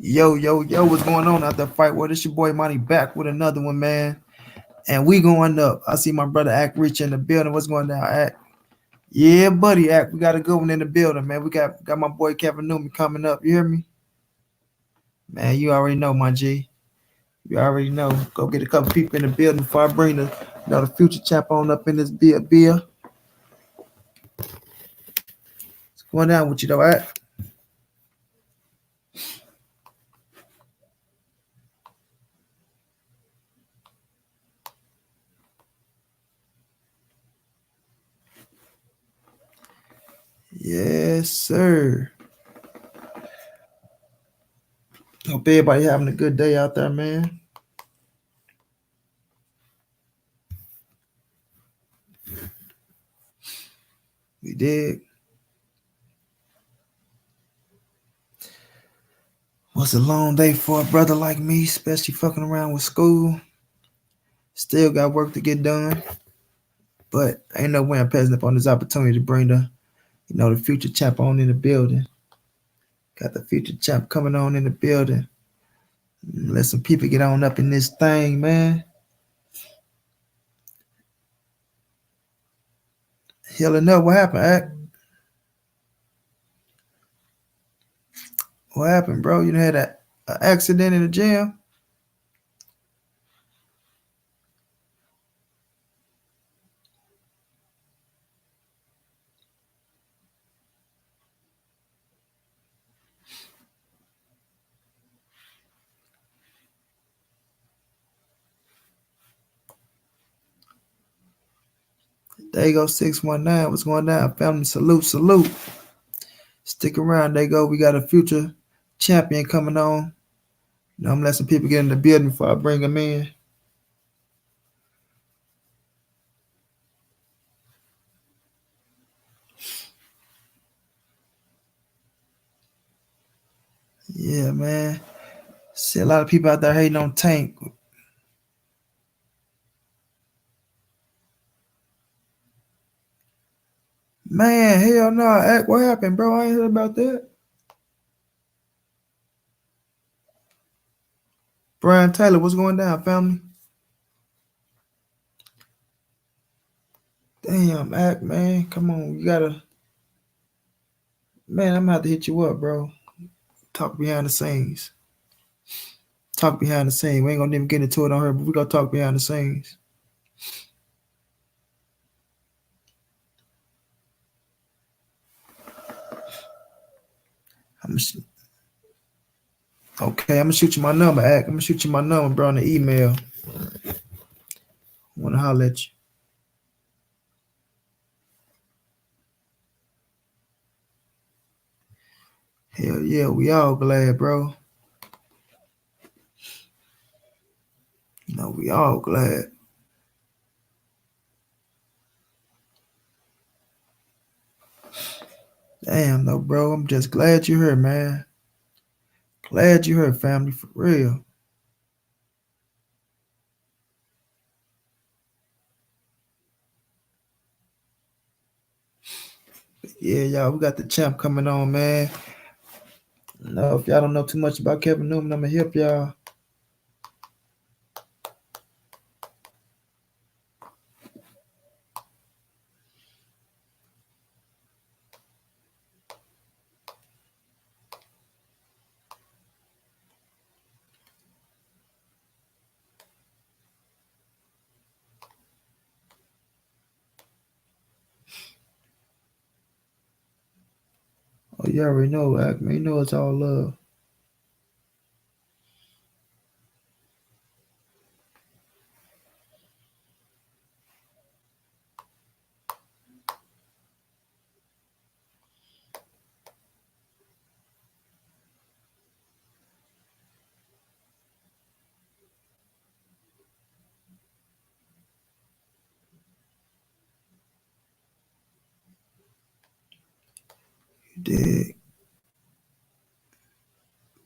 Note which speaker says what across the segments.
Speaker 1: Yo, what's going on out there, fight? Well, it's your boy Monty back with another one, man. And we going up. I see my brother Act Rich in the building. What's going down, Act? Yeah, buddy, Act. We got a good one in the building, man. We got my boy Kevin Newman coming up. You hear me? Man, you already know, my G. You already know. Go get a couple people in the building before I bring the future chap on up in this beer. What's going down with you though, Act? Yes, sir. Hope everybody having a good day out there, man. We did. Was a long day for a brother like me, especially fucking around with school. Still got work to get done, but ain't no way I'm passing up on this opportunity to bring the future champ on in the building. Got the future champ coming on in the building. Let some people get on up in this thing, man. Healing up. What happened, Act? What happened, bro? You done had an accident in the gym? There you go, 619. What's going down? Family, salute. Stick around. There you go. We got a future champion coming on. I'm gonna let some people get in the building before I bring them in. Yeah, man. See a lot of people out there hating on Tank. Man, hell no. Act, what happened, bro? I ain't heard about that. Brian Taylor, what's going down, family? Damn, Act, man. Come on. You gotta. Man, I'm gonna have to hit you up, bro. Talk behind the scenes. Talk behind the scenes. We ain't gonna even get into it on here, but we gonna talk behind the scenes. I'm gonna, okay, I'm gonna shoot you my number, Act. I'm gonna shoot you my number, bro, on the email. Wanna holler at you. Hell yeah, we all glad, bro. We all glad. Damn, though, bro. I'm just glad you're here, man. Glad you're here, family, for real. Yeah, y'all, we got the champ coming on, man. No, if y'all don't know too much about Kevin Newman, I'm gonna help y'all. Oh, you already know, Acme. You know it's all love. You did.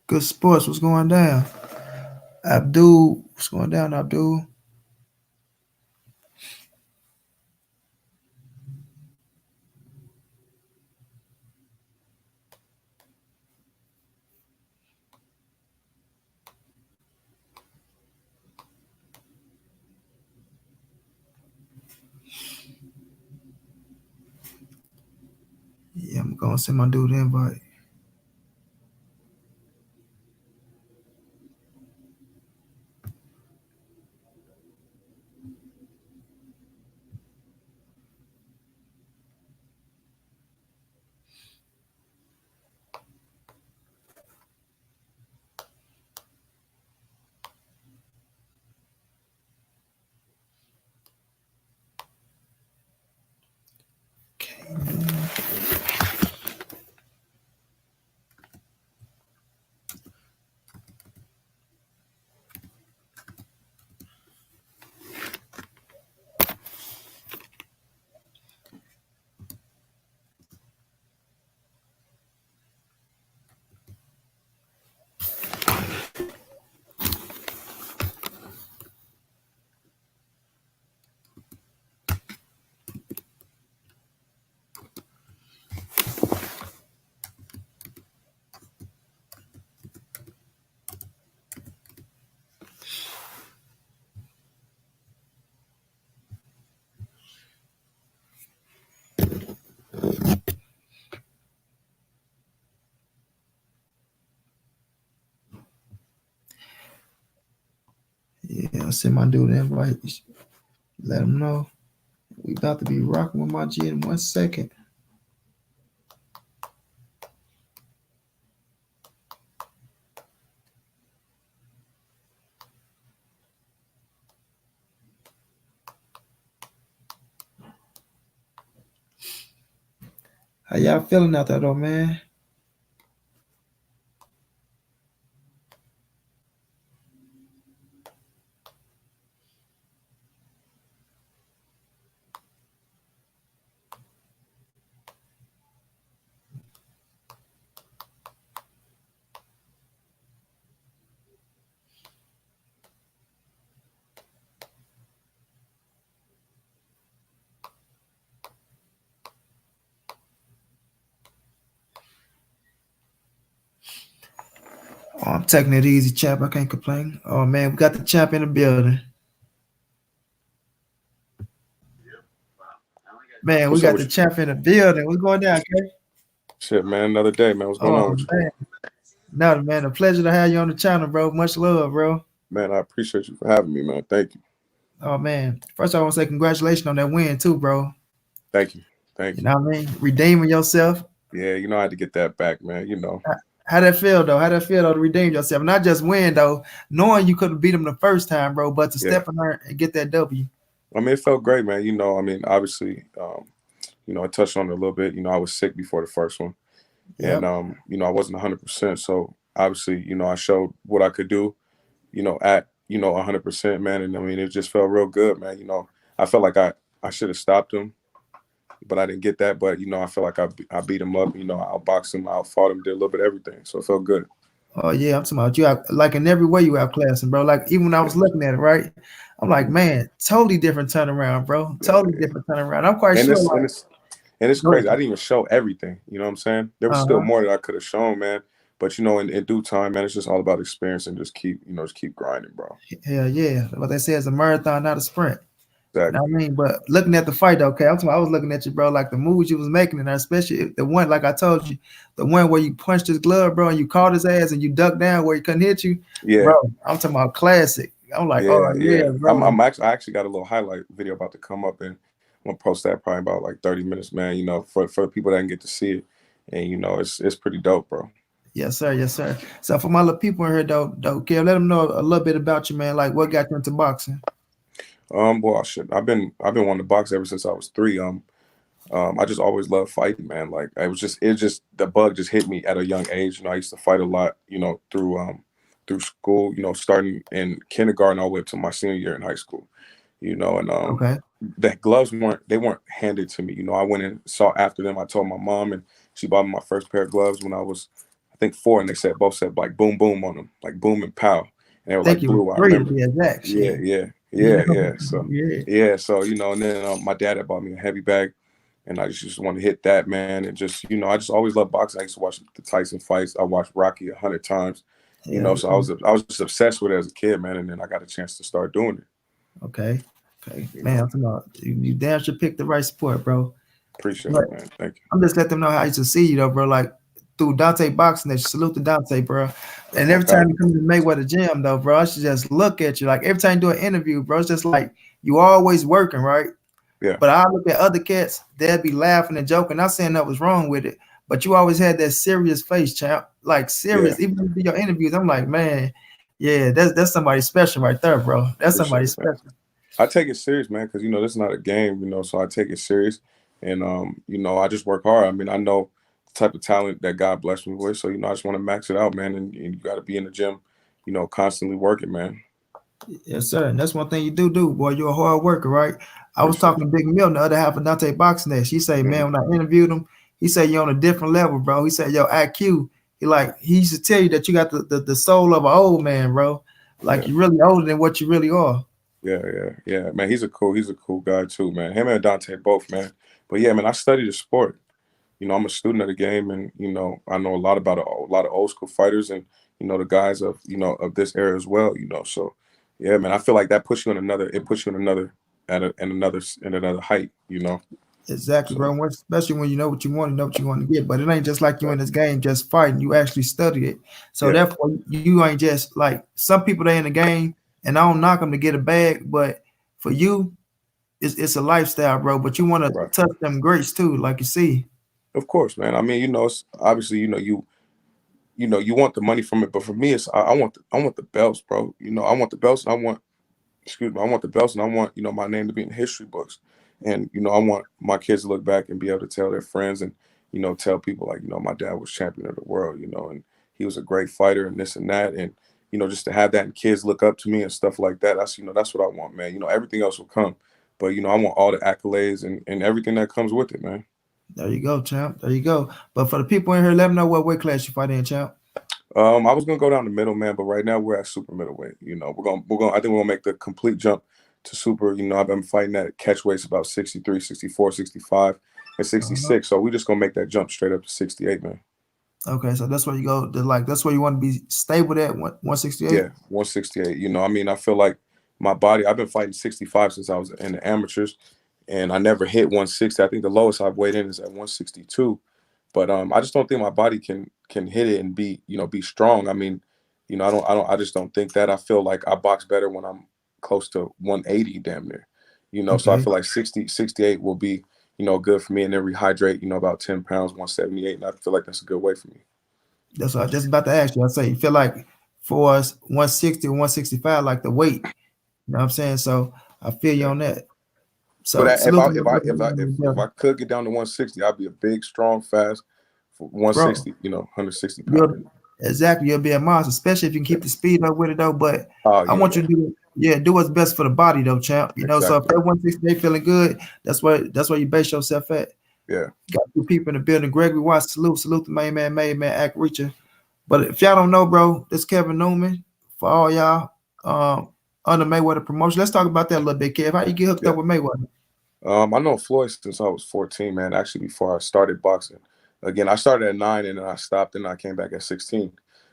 Speaker 1: Good sports. What's going down? Abdul, what's going down, Abdul? Gonna send my dude the invite. Yeah, I'll send my dude the invite. Let him know. We about to be rocking with my G in 1 second. How y'all feeling out there though, man? Oh, I'm taking it easy, champ. I can't complain. Oh man, we got the champ in the building. Man, we
Speaker 2: What's up
Speaker 1: got
Speaker 2: with
Speaker 1: the
Speaker 2: you?
Speaker 1: champ in the building. What's going down, Kay?
Speaker 2: Shit, man. Another day, man. What's going on
Speaker 1: Oh
Speaker 2: with you?
Speaker 1: man. No, man, a pleasure to have you on the channel, bro. Much love, bro.
Speaker 2: Man, I appreciate you for having me, man. Thank you.
Speaker 1: Oh man. First I want to say congratulations on that win too, bro.
Speaker 2: Thank you. Thank
Speaker 1: You
Speaker 2: you.
Speaker 1: know what I mean? Redeeming yourself.
Speaker 2: Yeah, I had to get that back, man.
Speaker 1: How that feel though? How that feel though to redeem yourself? Not just win though, knowing you could have beat them the first time, bro, but to
Speaker 2: Yeah.
Speaker 1: step in there and get that W.
Speaker 2: I mean, it felt great, man. Obviously, I touched on it a little bit. I was sick before the first one. And,
Speaker 1: Yep.
Speaker 2: I wasn't 100%. So obviously, I showed what I could do, at, 100%, man. And I mean, it just felt real good, man. I felt like I should have stopped him, but I didn't get that. But, I feel like I beat him up, I outboxed him, I outfought him, did a little bit of everything. So it felt good.
Speaker 1: Oh yeah, I'm talking about you out like in every way you outclassing, bro. Like even when I
Speaker 2: Yeah.
Speaker 1: was looking at it, right? I'm like,
Speaker 2: Mhm.
Speaker 1: man, totally different turnaround, bro.
Speaker 2: Yeah.
Speaker 1: Totally different turnaround. I'm quite
Speaker 2: And
Speaker 1: sure
Speaker 2: it's and
Speaker 1: like
Speaker 2: it's and it's
Speaker 1: go
Speaker 2: crazy. I
Speaker 1: ahead.
Speaker 2: didn't even show everything. You know what I'm saying? There was still
Speaker 1: Uh-huh.
Speaker 2: more that I could have shown, man. But in due time, man, it's just all about experience and just keep grinding, bro.
Speaker 1: Hell yeah. What they say is a marathon, not a sprint. You know what
Speaker 2: Exactly.
Speaker 1: I mean? But looking at the fight, okay, I was looking at you, bro, like the moves you was making, and especially the one, like I told you, the one where you punched his glove, bro, and you caught his ass and you ducked down where he couldn't hit you, bro.
Speaker 2: Yeah,
Speaker 1: I'm talking about classic. I'm like, oh
Speaker 2: yeah,
Speaker 1: yeah,
Speaker 2: yeah.
Speaker 1: bro.
Speaker 2: I actually got a little highlight video about to come up, and I'm gonna post that probably about like 30 minutes, man. For the people that can get to see it, and it's pretty dope, bro.
Speaker 1: Yes, sir. Yes, sir. So for my little people in here, though, Kev, let them know a little bit about you, man. Like what got you into boxing?
Speaker 2: Well, shit. I've been wanting to box ever since I was 3. I just always loved fighting, man. Like it just the bug just hit me at a young age. I used to fight a lot, through school, starting in kindergarten all the way up to my senior year in high school, and
Speaker 1: Okay.
Speaker 2: the gloves weren't handed to me. I went and saw after them. I told my mom and she bought me my first pair of gloves when I was I think 4, and they both said like boom boom on them, like boom and pow. And they were
Speaker 1: Think
Speaker 2: like
Speaker 1: you was
Speaker 2: blue, I
Speaker 1: 3 to
Speaker 2: remember.
Speaker 1: be exact.
Speaker 2: Yeah,
Speaker 1: Shit.
Speaker 2: yeah,
Speaker 1: You
Speaker 2: yeah,
Speaker 1: know?
Speaker 2: yeah. So
Speaker 1: Yeah.
Speaker 2: yeah, so and then my dad had bought me a heavy bag, and I just wanted to hit that, man. And just I just always loved boxing. I used to watch the Tyson fights. I watched Rocky 100 times.
Speaker 1: Hell
Speaker 2: So I
Speaker 1: yeah.
Speaker 2: was just obsessed with it as a kid, man. And then I got a chance to start doing it.
Speaker 1: Okay. Okay.
Speaker 2: You
Speaker 1: Man,
Speaker 2: know,
Speaker 1: I'm talking about you damn sure picked the right sport, bro.
Speaker 2: Appreciate
Speaker 1: But
Speaker 2: it, man. Thank
Speaker 1: I'm just let them know how you see you though, bro. Like through Dante boxing, they salute to Dante, bro.
Speaker 2: you.
Speaker 1: And
Speaker 2: No
Speaker 1: every time
Speaker 2: doubt.
Speaker 1: you come to the Mayweather gym, though, bro, I should just look at you. Like every time you do an interview, bro, it's just like you always working, right?
Speaker 2: Yeah,
Speaker 1: But I look at other cats, they'd be laughing and joking, not saying that was wrong with it, but you always had that serious face, champ. Like
Speaker 2: yeah.
Speaker 1: serious, even in your interviews, I'm like, man, yeah, that's somebody special right there, bro. That's somebody
Speaker 2: Appreciate it, man.
Speaker 1: special.
Speaker 2: I take it serious, man, because this is not a game, so I take it serious, and I just work hard. I mean, I know the type of talent that God blessed me with, so I just want to max it out, man, and you got to be in the gym, constantly working, man.
Speaker 1: Yes, sir. And that's one thing you do, boy. You're a hard worker, right? I was
Speaker 2: Appreciate
Speaker 1: talking to Big Mill, the other half of Dante Boxing Day. She say,
Speaker 2: it.
Speaker 1: man, when I interviewed him, he said you're on a different level, bro. He said, yo, IQ. He used to tell you that you got the soul of an old man, bro. Like
Speaker 2: Yeah,
Speaker 1: you're really older than what you really are.
Speaker 2: yeah, man. He's a cool guy too, man. Him and Dante both, man. But yeah, man, I study the sport. I'm a student of the game, and I know a lot about a lot of old school fighters, and the guys of of this era as well. So yeah, man, I feel like that puts you in another. It puts you in another in another height.
Speaker 1: Exactly,
Speaker 2: So
Speaker 1: bro. Especially when you know what you want, you know what you want to get. But it ain't just like you in
Speaker 2: uh,
Speaker 1: this game just fighting. You actually study it. So
Speaker 2: yeah,
Speaker 1: therefore, you ain't just like some people they in the game, and I don't knock them to get a bag, but for you, it's a lifestyle, bro. But you want to
Speaker 2: right.
Speaker 1: touch them greats too, like you see.
Speaker 2: Of course, man. I mean, it's obviously, you want the money from it, but for me, it's I want the belts, bro. I want the belts, and I want excuse me, I want the belts, and I want my name to be in history books, and I want my kids to look back and be able to tell their friends and tell people like my dad was champion of the world, and he was a great fighter and this and that, and just to have that and kids look up to me and stuff like that. That's what I want, man. Everything else will come, but I want all the accolades and everything that comes with it, man.
Speaker 1: There you go, champ. There you go. But for the people in here, let them know what weight class you fight in, champ.
Speaker 2: I was gonna go down the middle, man, but right now we're at super middleweight. I think we're gonna make the complete jump to super. I've been fighting at catch weights about 63, 64, 65, and
Speaker 1: Uh-huh.
Speaker 2: 66. So we're just gonna make that jump straight up to 68, man.
Speaker 1: Okay, so that's where you go. That's where you want to be stable at 168.
Speaker 2: Yeah, 168. I mean, I feel like my body. I've been fighting 65 since I was in the amateurs, and I never hit 160. I think the lowest I've weighed in is at 162. But I just don't think my body can hit it and be strong. I mean, I just don't think that. I feel like I box better when I'm close to 180 damn near. So I
Speaker 1: Okay.
Speaker 2: feel like 60, 68 will be, good for me, and then rehydrate, about 10 pounds, 178. And I feel like that's a good way for me.
Speaker 1: That's what I was just about to ask you. I say you feel like for us 160 or 165, like the weight. You know what I'm saying? So I feel you
Speaker 2: Yeah.
Speaker 1: on that.
Speaker 2: But
Speaker 1: So salute to my
Speaker 2: if I
Speaker 1: brother.
Speaker 2: could get down to 160, I'd be a big, strong, fast for
Speaker 1: Bro,
Speaker 2: 160, 160 pounder.
Speaker 1: you'll exactly you'll be a monster, especially if you can
Speaker 2: Yeah.
Speaker 1: keep the speed up with it though. But
Speaker 2: Oh
Speaker 1: I
Speaker 2: yeah,
Speaker 1: want you
Speaker 2: yeah.
Speaker 1: to do what's best for the body though, champ. So if
Speaker 2: Exactly.
Speaker 1: that 168 feeling good, that's where you base yourself at.
Speaker 2: Yeah.
Speaker 1: Got two people in the building. Gregory Watts, salute the main man, act reacher. But if y'all don't know, bro, this Kevin Newman for all y'all under Mayweather promotion. Let's talk about that a little bit, Kev. How you get hooked
Speaker 2: Yeah.
Speaker 1: up with Mayweather?
Speaker 2: I know Floyd since I was 14, man. Actually, before I started boxing. Again, I started at 9 and then I stopped and I came back at 16.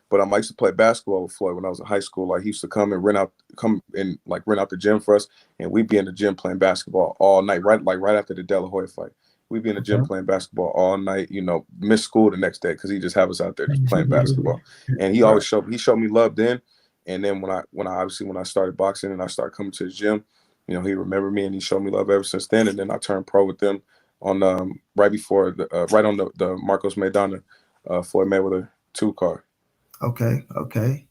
Speaker 2: But I used to play basketball with Floyd when I was in high school. Like he used to come and like rent out the gym for us, and we'd be in the gym playing basketball all night. Right after the De La Hoya fight, we'd be in the gym
Speaker 1: Okay.
Speaker 2: playing basketball all night. Miss school the next day because he just have us out there just playing basketball. And
Speaker 1: Right.
Speaker 2: he showed me love then. And then when I started boxing and I started coming to his gym, he remembered me and he showed me love ever since then. And then I turned pro with them on right before right on the Marcos Maidana Floyd Mayweather 2 card.
Speaker 1: Okay.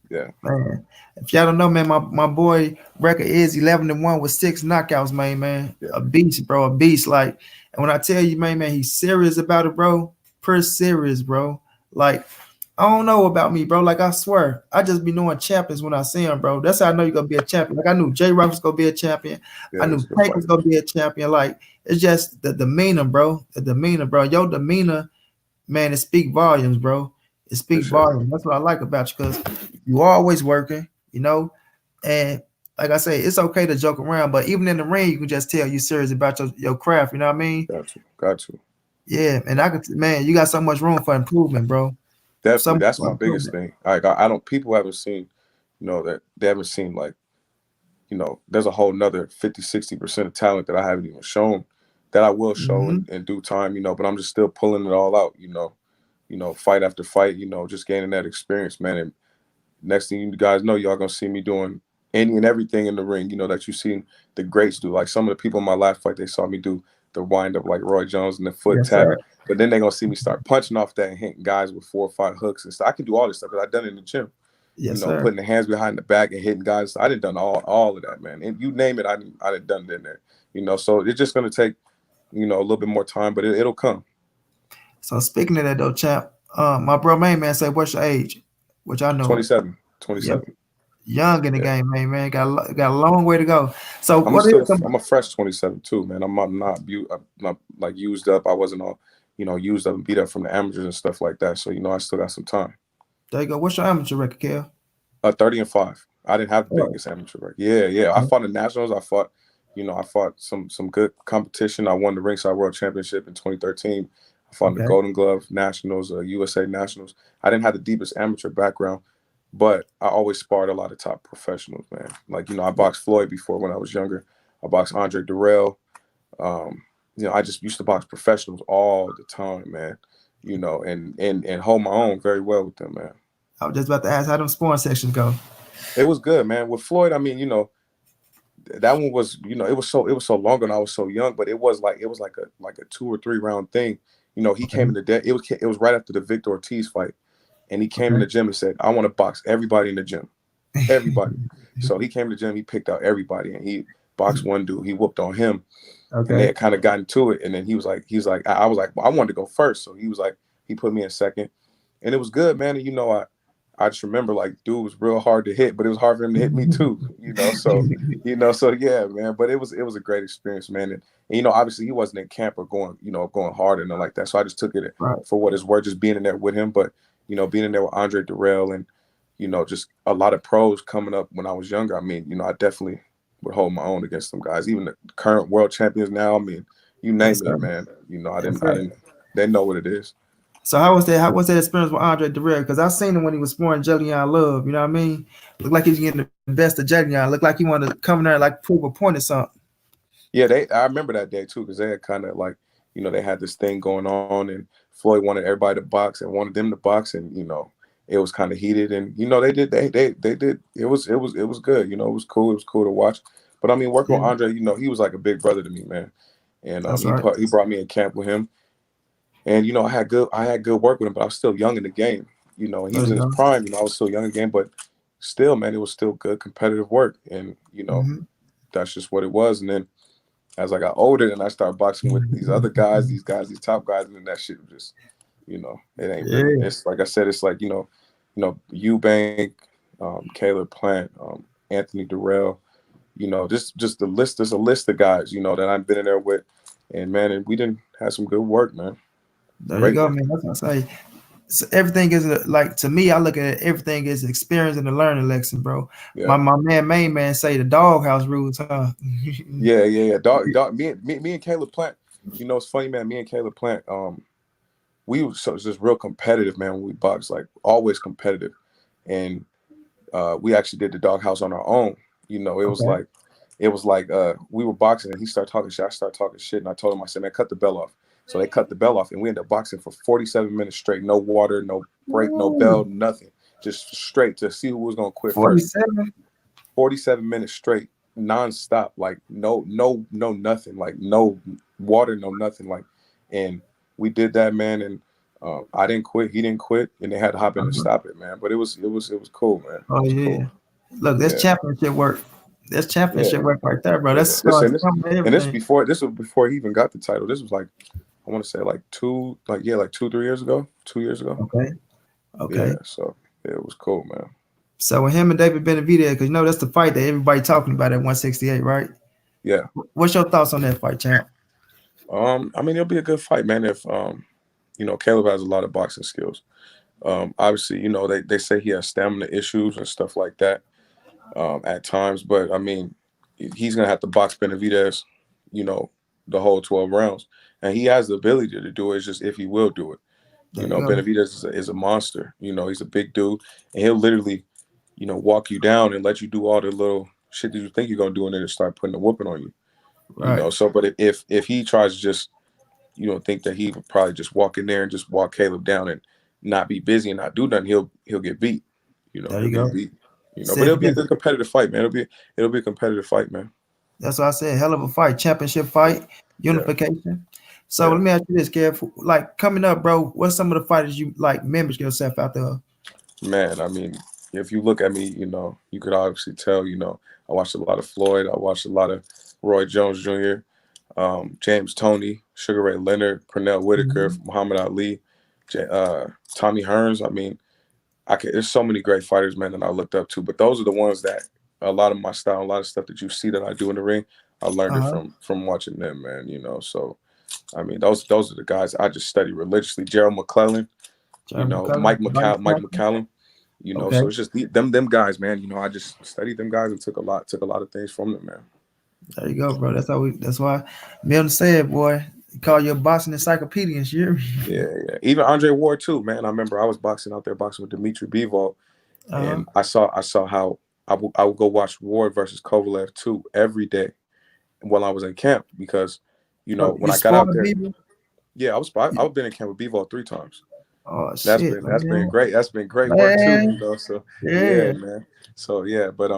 Speaker 2: Yeah,
Speaker 1: Man, if y'all don't know, man, my boy record is 11-1 with 6 knockouts, man.
Speaker 2: yeah,
Speaker 1: A beast, bro, a beast. Like, and when I tell you, man, he's serious about it, bro. Per serious, bro. Like, I don't know about me, bro. Like, I swear, I just be knowing champions when I see them, bro. That's how I know you're gonna be a champion. Like, I knew J Rock was gonna be a champion. I
Speaker 2: yeah.
Speaker 1: knew
Speaker 2: He's a good
Speaker 1: Tank was
Speaker 2: fighter.
Speaker 1: gonna be a champion. Like, it's just the demeanor, bro. The demeanor, bro. Your demeanor, man, it speak volumes, bro. It speak
Speaker 2: Appreciate it.
Speaker 1: volumes. That's what I like about you, because you always working. And like I say, it's okay to joke around, but even in the ring, you can just tell you serious about your craft. You know what I mean?
Speaker 2: Got to.
Speaker 1: Yeah, and I could, man, you got so much room for improvement, bro. So
Speaker 2: Definitely,
Speaker 1: much
Speaker 2: that's
Speaker 1: for
Speaker 2: my biggest
Speaker 1: improvement.
Speaker 2: thing. Like I don't people haven't seen, that they haven't seen like, there's a whole nother 50, 60% of talent that I haven't even shown, that I will show
Speaker 1: Mm-hmm.
Speaker 2: in due time, but I'm just still pulling it all out, fight after fight, just gaining that experience, man. And next thing you guys know, y'all gonna see me doing any and everything in the ring, that you seen the greats do. Like some of the people in my last fight, they saw me do the wind up like Roy Jones and the foot
Speaker 1: Yes,
Speaker 2: tap.
Speaker 1: sir.
Speaker 2: But then they're gonna see me start punching off that and hitting guys with 4 or 5 hooks and stuff. I can do all this stuff because I've done it in the gym.
Speaker 1: Yes, sir.
Speaker 2: Putting the hands behind the back and hitting guys. I done all of that, man. And you name it, I done done it in there. So it's just gonna take, a little bit more time, but it'll come.
Speaker 1: So speaking of that though, champ, my bro main man said, "What's your age?" Which I know,
Speaker 2: 27,
Speaker 1: yeah,
Speaker 2: 27.
Speaker 1: young in the
Speaker 2: Yeah.
Speaker 1: game, man. Got a long way to go. So
Speaker 2: I'm a
Speaker 1: what is
Speaker 2: still
Speaker 1: some?
Speaker 2: I'm a fresh 27 too, man. I'm not like used up. I wasn't all, used up and beat up from the amateurs and stuff like that. So, I still got some time.
Speaker 1: There you go. What's your amateur record, Kel?
Speaker 2: 30-5. I didn't have the
Speaker 1: Oh,
Speaker 2: biggest amateur record. Yeah, yeah. I fought in nationals. I fought some good competition. I won the Ringside World Championship in 2013. I fought in the
Speaker 1: okay.
Speaker 2: Golden Glove Nationals, USA Nationals. I didn't have the deepest amateur background, but I always sparred a lot of top professionals, man. Like, I boxed Floyd before when I was younger. I boxed Andre Durrell. Um, I just used to box professionals all the time, man. And hold my own very well with them, man.
Speaker 1: I was just about to ask how them sparring sections go.
Speaker 2: It was good, man. With Floyd, I mean, that one was, it was so long ago and I was so young, but it was like a 2 or 3 round thing. He
Speaker 1: Okay.
Speaker 2: came in the day. It was right after the Victor Ortiz fight, and he came in
Speaker 1: Okay.
Speaker 2: the gym and said, "I want to box everybody in the gym, everybody." So he came to the gym. He picked out everybody, and he boxed one dude. He whooped on him, and they
Speaker 1: Okay.
Speaker 2: had kind of gotten to it. And then he was like, I was like, well, I wanted to go first, so he was like, he put me in second, and it was good, man. And I just remember like dude was real hard to hit, but it was hard for him to hit me too, So yeah, man. But it was a great experience, man. And obviously he wasn't in camp or going hard and nothing like that. So I just took it
Speaker 1: Right.
Speaker 2: for what it's worth, just being in there with him. But being in there with Andre Durrell and just a lot of pros coming up when I was younger. I mean, I definitely would hold my own against them guys. Even the current world champions now. I mean, you
Speaker 1: Yes,
Speaker 2: name
Speaker 1: sir.
Speaker 2: it, man. I
Speaker 1: Yes,
Speaker 2: didn't, I
Speaker 1: sir.
Speaker 2: didn't. They know what it is.
Speaker 1: So how was that? How was that experience with Andre Derrell? Because I seen him when he was sparring Julian Love. You know what I mean? Looked like he was getting the best of Julian. Looked like he wanted to come in there and like prove a point or something.
Speaker 2: Yeah, I remember that day too because they had kind of like, they had this thing going on, and Floyd wanted everybody to box and wanted them to box, and it was kind of heated, and they did it was good, it was cool, to watch. But I mean, working
Speaker 1: Yeah,
Speaker 2: with Andre, he was like a big brother to me, man, and
Speaker 1: that's
Speaker 2: he
Speaker 1: right.
Speaker 2: he brought me in camp with him, and I had good work with him, but I was still young in the game, and he
Speaker 1: There
Speaker 2: was
Speaker 1: you
Speaker 2: in his
Speaker 1: go.
Speaker 2: prime, I was still young in the game, but still, man, it was still good competitive work, and
Speaker 1: Hmm.
Speaker 2: that's just what it was, and then as I got older and I started boxing with these other guys, these top guys, and then that shit was just, it ain't really.
Speaker 1: Yeah,
Speaker 2: It's like I said, it's like Eubank, Caleb Plant, Anthony Durrell, just the list. There's a list of guys, that I've been in there with, and man, and we didn't have some good work, man.
Speaker 1: there you
Speaker 2: Great
Speaker 1: go,
Speaker 2: work.
Speaker 1: man. That's what I say. So everything is like to me. I look at it, everything is experience and a learning lesson, bro.
Speaker 2: Yeah,
Speaker 1: My man, main man, say the doghouse rules, huh?
Speaker 2: yeah. Dog. Me and Caleb Plant. It's funny, man. Me and Caleb Plant. We was just real competitive, man. When we boxed, like always competitive, and we actually did the doghouse on our own. It was
Speaker 1: Okay.
Speaker 2: like we were boxing and he started talking shit. I started talking shit and I told him, I said, man, cut the bell off. So they cut the bell off and we ended up boxing for 47 minutes straight. No water, no break, no
Speaker 1: Ooh,
Speaker 2: bell, nothing. Just straight to see who was gonna quit first.
Speaker 1: 47.
Speaker 2: 47 minutes straight, nonstop, like no nothing, like no water, no nothing, like, and we did that, man, and I didn't quit, he didn't quit, and they had to hop in and stop it, man. But it was cool, man. It
Speaker 1: Oh
Speaker 2: was
Speaker 1: yeah.
Speaker 2: cool.
Speaker 1: Look, that's
Speaker 2: Yeah,
Speaker 1: championship work. That's
Speaker 2: yeah,
Speaker 1: championship work right there, bro.
Speaker 2: yeah.
Speaker 1: That's
Speaker 2: This
Speaker 1: starts
Speaker 2: and this
Speaker 1: from
Speaker 2: and this
Speaker 1: everything.
Speaker 2: before this was before he even got the title. This was like I want to say like 2, 3 years ago, 2 years ago.
Speaker 1: Okay. Okay.
Speaker 2: Yeah, so yeah, it was cool, man.
Speaker 1: So with him and David Benavidez, because that's the fight that everybody talking about at 168, right?
Speaker 2: Yeah.
Speaker 1: What's your thoughts on that fight, champ?
Speaker 2: I mean, it'll be a good fight, man. If Caleb has a lot of boxing skills. Obviously, they say he has stamina issues and stuff like that at times, but I mean, he's gonna have to box Benavidez, you know, the whole 12 rounds, and he has the ability to do it. It's just if he will do it.
Speaker 1: There you go.
Speaker 2: Benavidez is a monster. He's a big dude, and he'll literally, walk you down and let you do all the little shit that you think you're gonna do, and then just start putting a whooping on you. You
Speaker 1: Right.
Speaker 2: know, so but if he tries to just think that he would probably just walk in there and just walk Caleb down and not be busy and not do nothing, he'll get beat.
Speaker 1: There
Speaker 2: He'll
Speaker 1: you
Speaker 2: get
Speaker 1: go.
Speaker 2: beat. But
Speaker 1: Said
Speaker 2: it'll
Speaker 1: you
Speaker 2: be a
Speaker 1: got.
Speaker 2: good competitive fight, man. It'll be a competitive fight, man.
Speaker 1: That's what I said. Hell of a fight, championship fight,
Speaker 2: Yeah,
Speaker 1: unification. So
Speaker 2: yeah,
Speaker 1: let me ask you this, Kev. Like coming up, bro. What's some of the fighters you like? Members yourself out there.
Speaker 2: man. I mean, if you look at me, you could obviously tell. I watched a lot of Floyd. I watched a lot of Roy Jones Jr., James Toney, Sugar Ray Leonard, Pernell Whitaker,
Speaker 1: Mhm.
Speaker 2: Muhammad Ali, Tommy Hearns. I mean, there's so many great fighters, man, that I looked up to. But those are the ones that a lot of my style, a lot of stuff that you see that I do in the ring, I learned it
Speaker 1: Uh-huh.
Speaker 2: from watching them, man. So I mean, those are the guys I just study religiously. Gerald McClellan,
Speaker 1: Jeremy McCullough,
Speaker 2: Mike
Speaker 1: Mike
Speaker 2: Mike
Speaker 1: McCallum.
Speaker 2: McCallum.
Speaker 1: Okay.
Speaker 2: So it's just them guys, man. I just studied them guys and took a lot of things from them, man.
Speaker 1: There you go, bro. That's how we. That's why Milton said, "Boy, call your boxing encyclopedia and shit."
Speaker 2: Yeah, yeah. Even Andre Ward too, man. I remember I was boxing out there, boxing with Dimitri Bivol,
Speaker 1: Uh-huh.
Speaker 2: and I saw how I would go watch Ward versus Kovalev too every day while I was in camp because,
Speaker 1: Bro,
Speaker 2: when
Speaker 1: you
Speaker 2: I got out
Speaker 1: spoiled
Speaker 2: there,
Speaker 1: people.
Speaker 2: yeah, I've been in camp with Bivol 3 times.
Speaker 1: Oh
Speaker 2: That's
Speaker 1: shit,
Speaker 2: been that's been
Speaker 1: man.
Speaker 2: great. That's been great work too,
Speaker 1: Man,
Speaker 2: So yeah,
Speaker 1: yeah.
Speaker 2: man. So yeah, but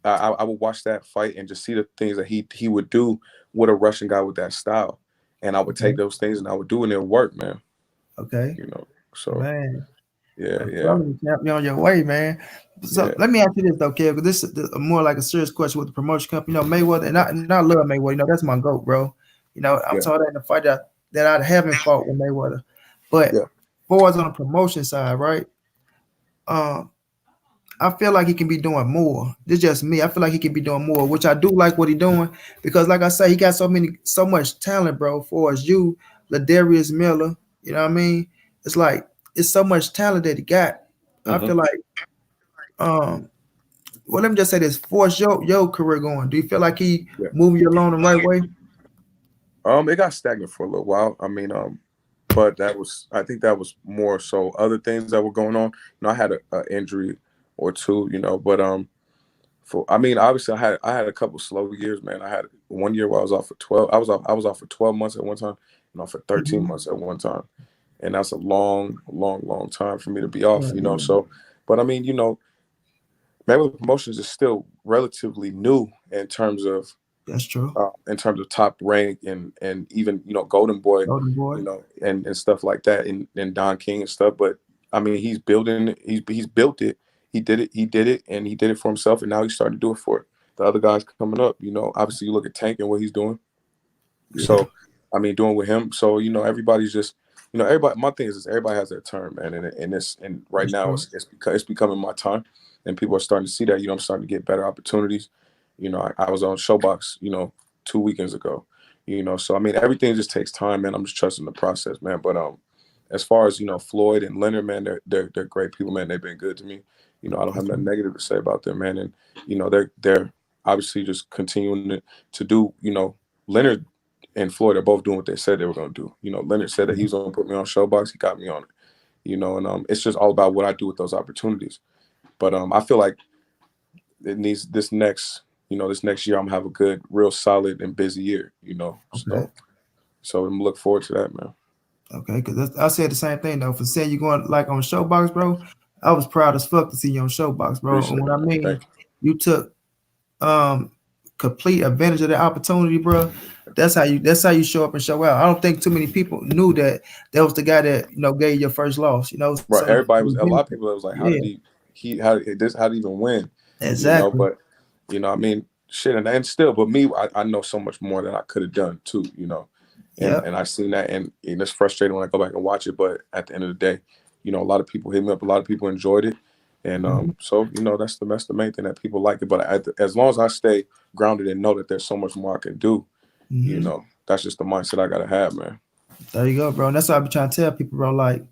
Speaker 2: I would watch that fight and just see the things that he would do with a Russian guy with that style, and I would take
Speaker 1: Okay.
Speaker 2: those things and I would do in their work, man.
Speaker 1: Okay.
Speaker 2: You know. So
Speaker 1: Man.
Speaker 2: yeah,
Speaker 1: I'm
Speaker 2: yeah,
Speaker 1: telling you, champ, you on your way, man. So
Speaker 2: yeah,
Speaker 1: let me ask you this though, Kev, because this is more like a serious question with the promotion company. Mayweather, and I love Mayweather. That's my goat, bro. I'm
Speaker 2: yeah,
Speaker 1: talking about in the fight that I haven't fought with Mayweather. But
Speaker 2: yeah.
Speaker 1: for us on the promotion side, right? Um, I feel like he can be doing more. This just me. I feel like he can be doing more, which I do like what he doing because, like I say, he got so much talent, bro. For as you, Ladarius Miller, you know what I mean? It's like it's so much talent that he got. I
Speaker 2: Hmm.
Speaker 1: feel like, um, well, let me just say this: for your career going, do you feel like he
Speaker 2: Yeah.
Speaker 1: moving you along the right way?
Speaker 2: It got stagnant for a little while. I mean, but I think that was more so other things that were going on. I had a injury or two, but I mean, obviously, I had a couple slow years, man. I had 1 year where I was off for 12. I was off for 12 months at one time, and off for 13 months
Speaker 1: Mhm.
Speaker 2: at one time, and that's a long, long, long time for me to be off,
Speaker 1: Yeah, yeah,
Speaker 2: So, but I mean, Mayweather Promotions is still relatively new
Speaker 1: that's true.
Speaker 2: in terms of top rank and even Golden Boy,
Speaker 1: Golden boy.
Speaker 2: and stuff like that, and Don King and stuff. But I mean, he's built it. He did it, and he did it for himself, and now he's starting to do it for the other guys coming up. Obviously you look at Tank and what he's doing.
Speaker 1: Yeah,
Speaker 2: So, I mean, doing with him. So everybody's just everybody. My thing is everybody has their turn, man, and right
Speaker 1: that's
Speaker 2: now
Speaker 1: true.
Speaker 2: it's becoming my time, and people are starting to see that. I'm starting to get better opportunities. I was on Showbox, 2 weekends ago. So I mean, everything just takes time, man. I'm just trusting the process, man. But as far as Floyd and Leonard, man, they're great people, man. They've been good to me. I don't have
Speaker 1: That's
Speaker 2: nothing
Speaker 1: true.
Speaker 2: negative to say about them, man. And they're obviously just continuing to do. Leonard and Floyd are both doing what they said they were going to do. Leonard said that he was going to put me on Showbox. He got me on it. And it's just all about what I do with those opportunities. But I feel like it needs this next year I'm gonna have a good, real solid and busy year.
Speaker 1: Okay.
Speaker 2: So I'm look forward to that, man.
Speaker 1: Okay, because I said the same thing though. For saying you going like on Showbox, bro, I was proud as fuck to see you on Showbox, bro. And
Speaker 2: Appreciate
Speaker 1: what
Speaker 2: it,
Speaker 1: I
Speaker 2: man.
Speaker 1: mean,
Speaker 2: Thank you.
Speaker 1: you took um complete advantage of the opportunity, bro. That's how you show up and show out. I don't think too many people knew that was the guy that gave you your first loss.
Speaker 2: Right.
Speaker 1: So
Speaker 2: Everybody was a lot of people that was like, how
Speaker 1: yeah,
Speaker 2: did how did he even win?
Speaker 1: exactly.
Speaker 2: But I mean, shit, and still, but me, I know so much more than I could have done too. And
Speaker 1: Yep.
Speaker 2: I've seen that, and it's frustrating when I go back and watch it. But at the end of the day, a lot of people hit me up. A lot of people enjoyed it, and
Speaker 1: Mhm.
Speaker 2: so that's the main thing that people like it. But as long as I stay grounded and know that there's so much more I can do,
Speaker 1: Mhm.
Speaker 2: that's just the mindset I gotta have, man.
Speaker 1: There you go, bro. And that's what I be trying to tell people, bro. Like,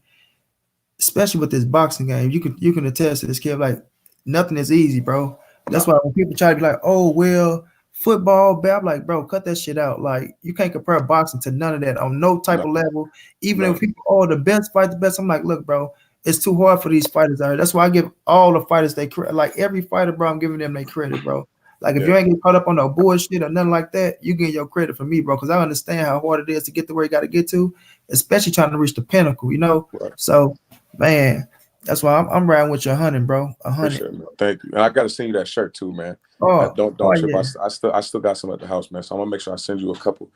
Speaker 1: especially with this boxing game, you can attest to this, kid. Like, nothing is easy, bro. That's
Speaker 2: Nah,
Speaker 1: why when people try to be like, "Oh, well, football," I'm like, bro, cut that shit out. Like, you can't compare boxing to none of that on no type
Speaker 2: no,
Speaker 1: of level. Even if
Speaker 2: no,
Speaker 1: people, oh, the best fight, the best. I'm like, look, bro, it's too hard for these fighters out here. That's why I give all the fighters they credit. Like every fighter, bro, I'm giving them their credit, bro. Like if
Speaker 2: Yeah.
Speaker 1: you ain't get caught up on no bullshit or nothing like that, you get your credit from me, bro. Because I understand how hard it is to get to where you got to get to, especially trying to reach the pinnacle.
Speaker 2: Right.
Speaker 1: So, man, that's why I'm riding with you 100, bro. 100.
Speaker 2: Appreciate it, man. Thank you. And I got to send you that shirt too, man.
Speaker 1: Oh,
Speaker 2: Don't
Speaker 1: oh
Speaker 2: trip.
Speaker 1: yeah,
Speaker 2: I still got some at the house, man. So I'm gonna make sure I send you a couple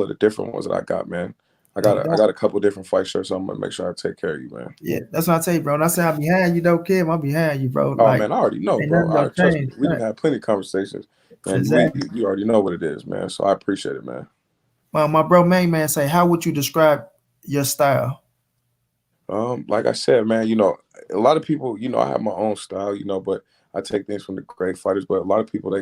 Speaker 2: of the different ones that I got, man.
Speaker 1: no
Speaker 2: I
Speaker 1: doubt.
Speaker 2: got a couple different fight shirts. So I'm gonna make sure I take care of you, man.
Speaker 1: Yeah, that's what I tell you, bro. And I say I'm behind you, though, kid. I'm behind you, bro.
Speaker 2: Oh
Speaker 1: Like,
Speaker 2: man, I already know,
Speaker 1: ain't
Speaker 2: bro.
Speaker 1: nothing
Speaker 2: I
Speaker 1: gonna
Speaker 2: trust me.
Speaker 1: change.
Speaker 2: We
Speaker 1: Right.
Speaker 2: didn't have plenty of conversations, and
Speaker 1: Exactly.
Speaker 2: you already know what it is, man. So I appreciate it, man.
Speaker 1: My bro, main man, say, how would you describe your style?
Speaker 2: Like I said, man, a lot of people, I have my own style, but I take things from the great fighters. But a lot of people,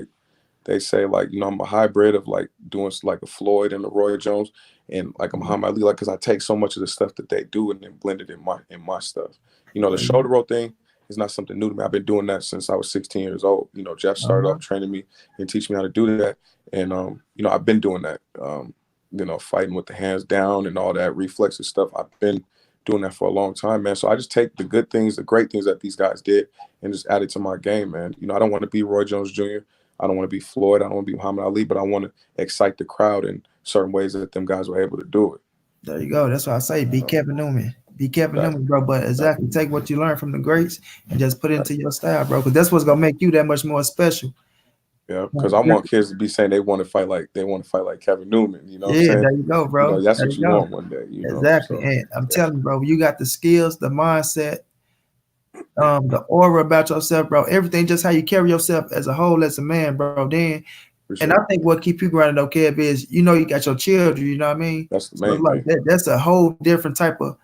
Speaker 2: they say like, I'm a hybrid of like doing like a Floyd and a Roy Jones and like a Muhammad Ali, like because I take so much of the stuff that they do and then blend it in my stuff. The shoulder roll thing is not something new to me. I've been doing that since I was 16 years old. Jeff started
Speaker 1: Uh-huh.
Speaker 2: off training me and teaching me how to do that, and I've been doing that. Fighting with the hands down and all that reflexive stuff. I've been doing that for a long time, man. So I just take the good things, the great things that these guys did, and just add it to my game, man. I don't want to be Roy Jones Jr. I don't want to be Floyd. I don't want to be Muhammad Ali, but I want to excite the crowd in certain ways that them guys were able to do it.
Speaker 1: There you go. That's why I say be
Speaker 2: So
Speaker 1: Kevin Newman. Be Kevin
Speaker 2: exactly,
Speaker 1: Newman, bro. But
Speaker 2: exactly,
Speaker 1: exactly, take what you learn from the greats and just put it
Speaker 2: right.
Speaker 1: into your style, bro. Because that's what's gonna make you that much more special.
Speaker 2: Yeah, because
Speaker 1: Like,
Speaker 2: I want kids to be saying they want to fight like Kevin Newman. You know what I'm
Speaker 1: yeah,
Speaker 2: saying?
Speaker 1: there you go, bro.
Speaker 2: That's
Speaker 1: There
Speaker 2: what
Speaker 1: you
Speaker 2: you
Speaker 1: go.
Speaker 2: want one day.
Speaker 1: Exactly.
Speaker 2: So
Speaker 1: And I'm
Speaker 2: yeah,
Speaker 1: telling you, bro, you got the skills, the mindset, the aura about yourself, bro. Everything, just how you carry yourself as a whole, as a man, bro. Then, and
Speaker 2: appreciate
Speaker 1: I
Speaker 2: it.
Speaker 1: think what keep you grinding, though, Kev, is you got your children. You know what I mean?
Speaker 2: That's the
Speaker 1: So it's
Speaker 2: main
Speaker 1: like
Speaker 2: thing.
Speaker 1: that. That's a whole different type of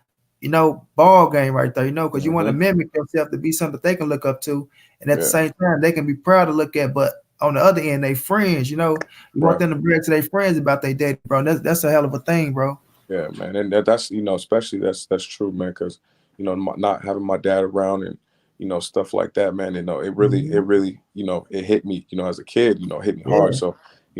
Speaker 1: ball game right there. Because you want to
Speaker 2: Hmm.
Speaker 1: mimic yourself to be something that they can look up to, and at the
Speaker 2: Yeah,
Speaker 1: same time they can be proud to look at. But on the other end, they friends. You want
Speaker 2: right.
Speaker 1: them to brag to their friends about their daddy, bro. That's a hell of a thing, bro.
Speaker 2: Yeah, man, and that's especially that's true, man, because not having my dad around and stuff like that, man.
Speaker 1: Mhm.
Speaker 2: It hit me, as a kid, hit me hard.
Speaker 1: Yeah,
Speaker 2: So,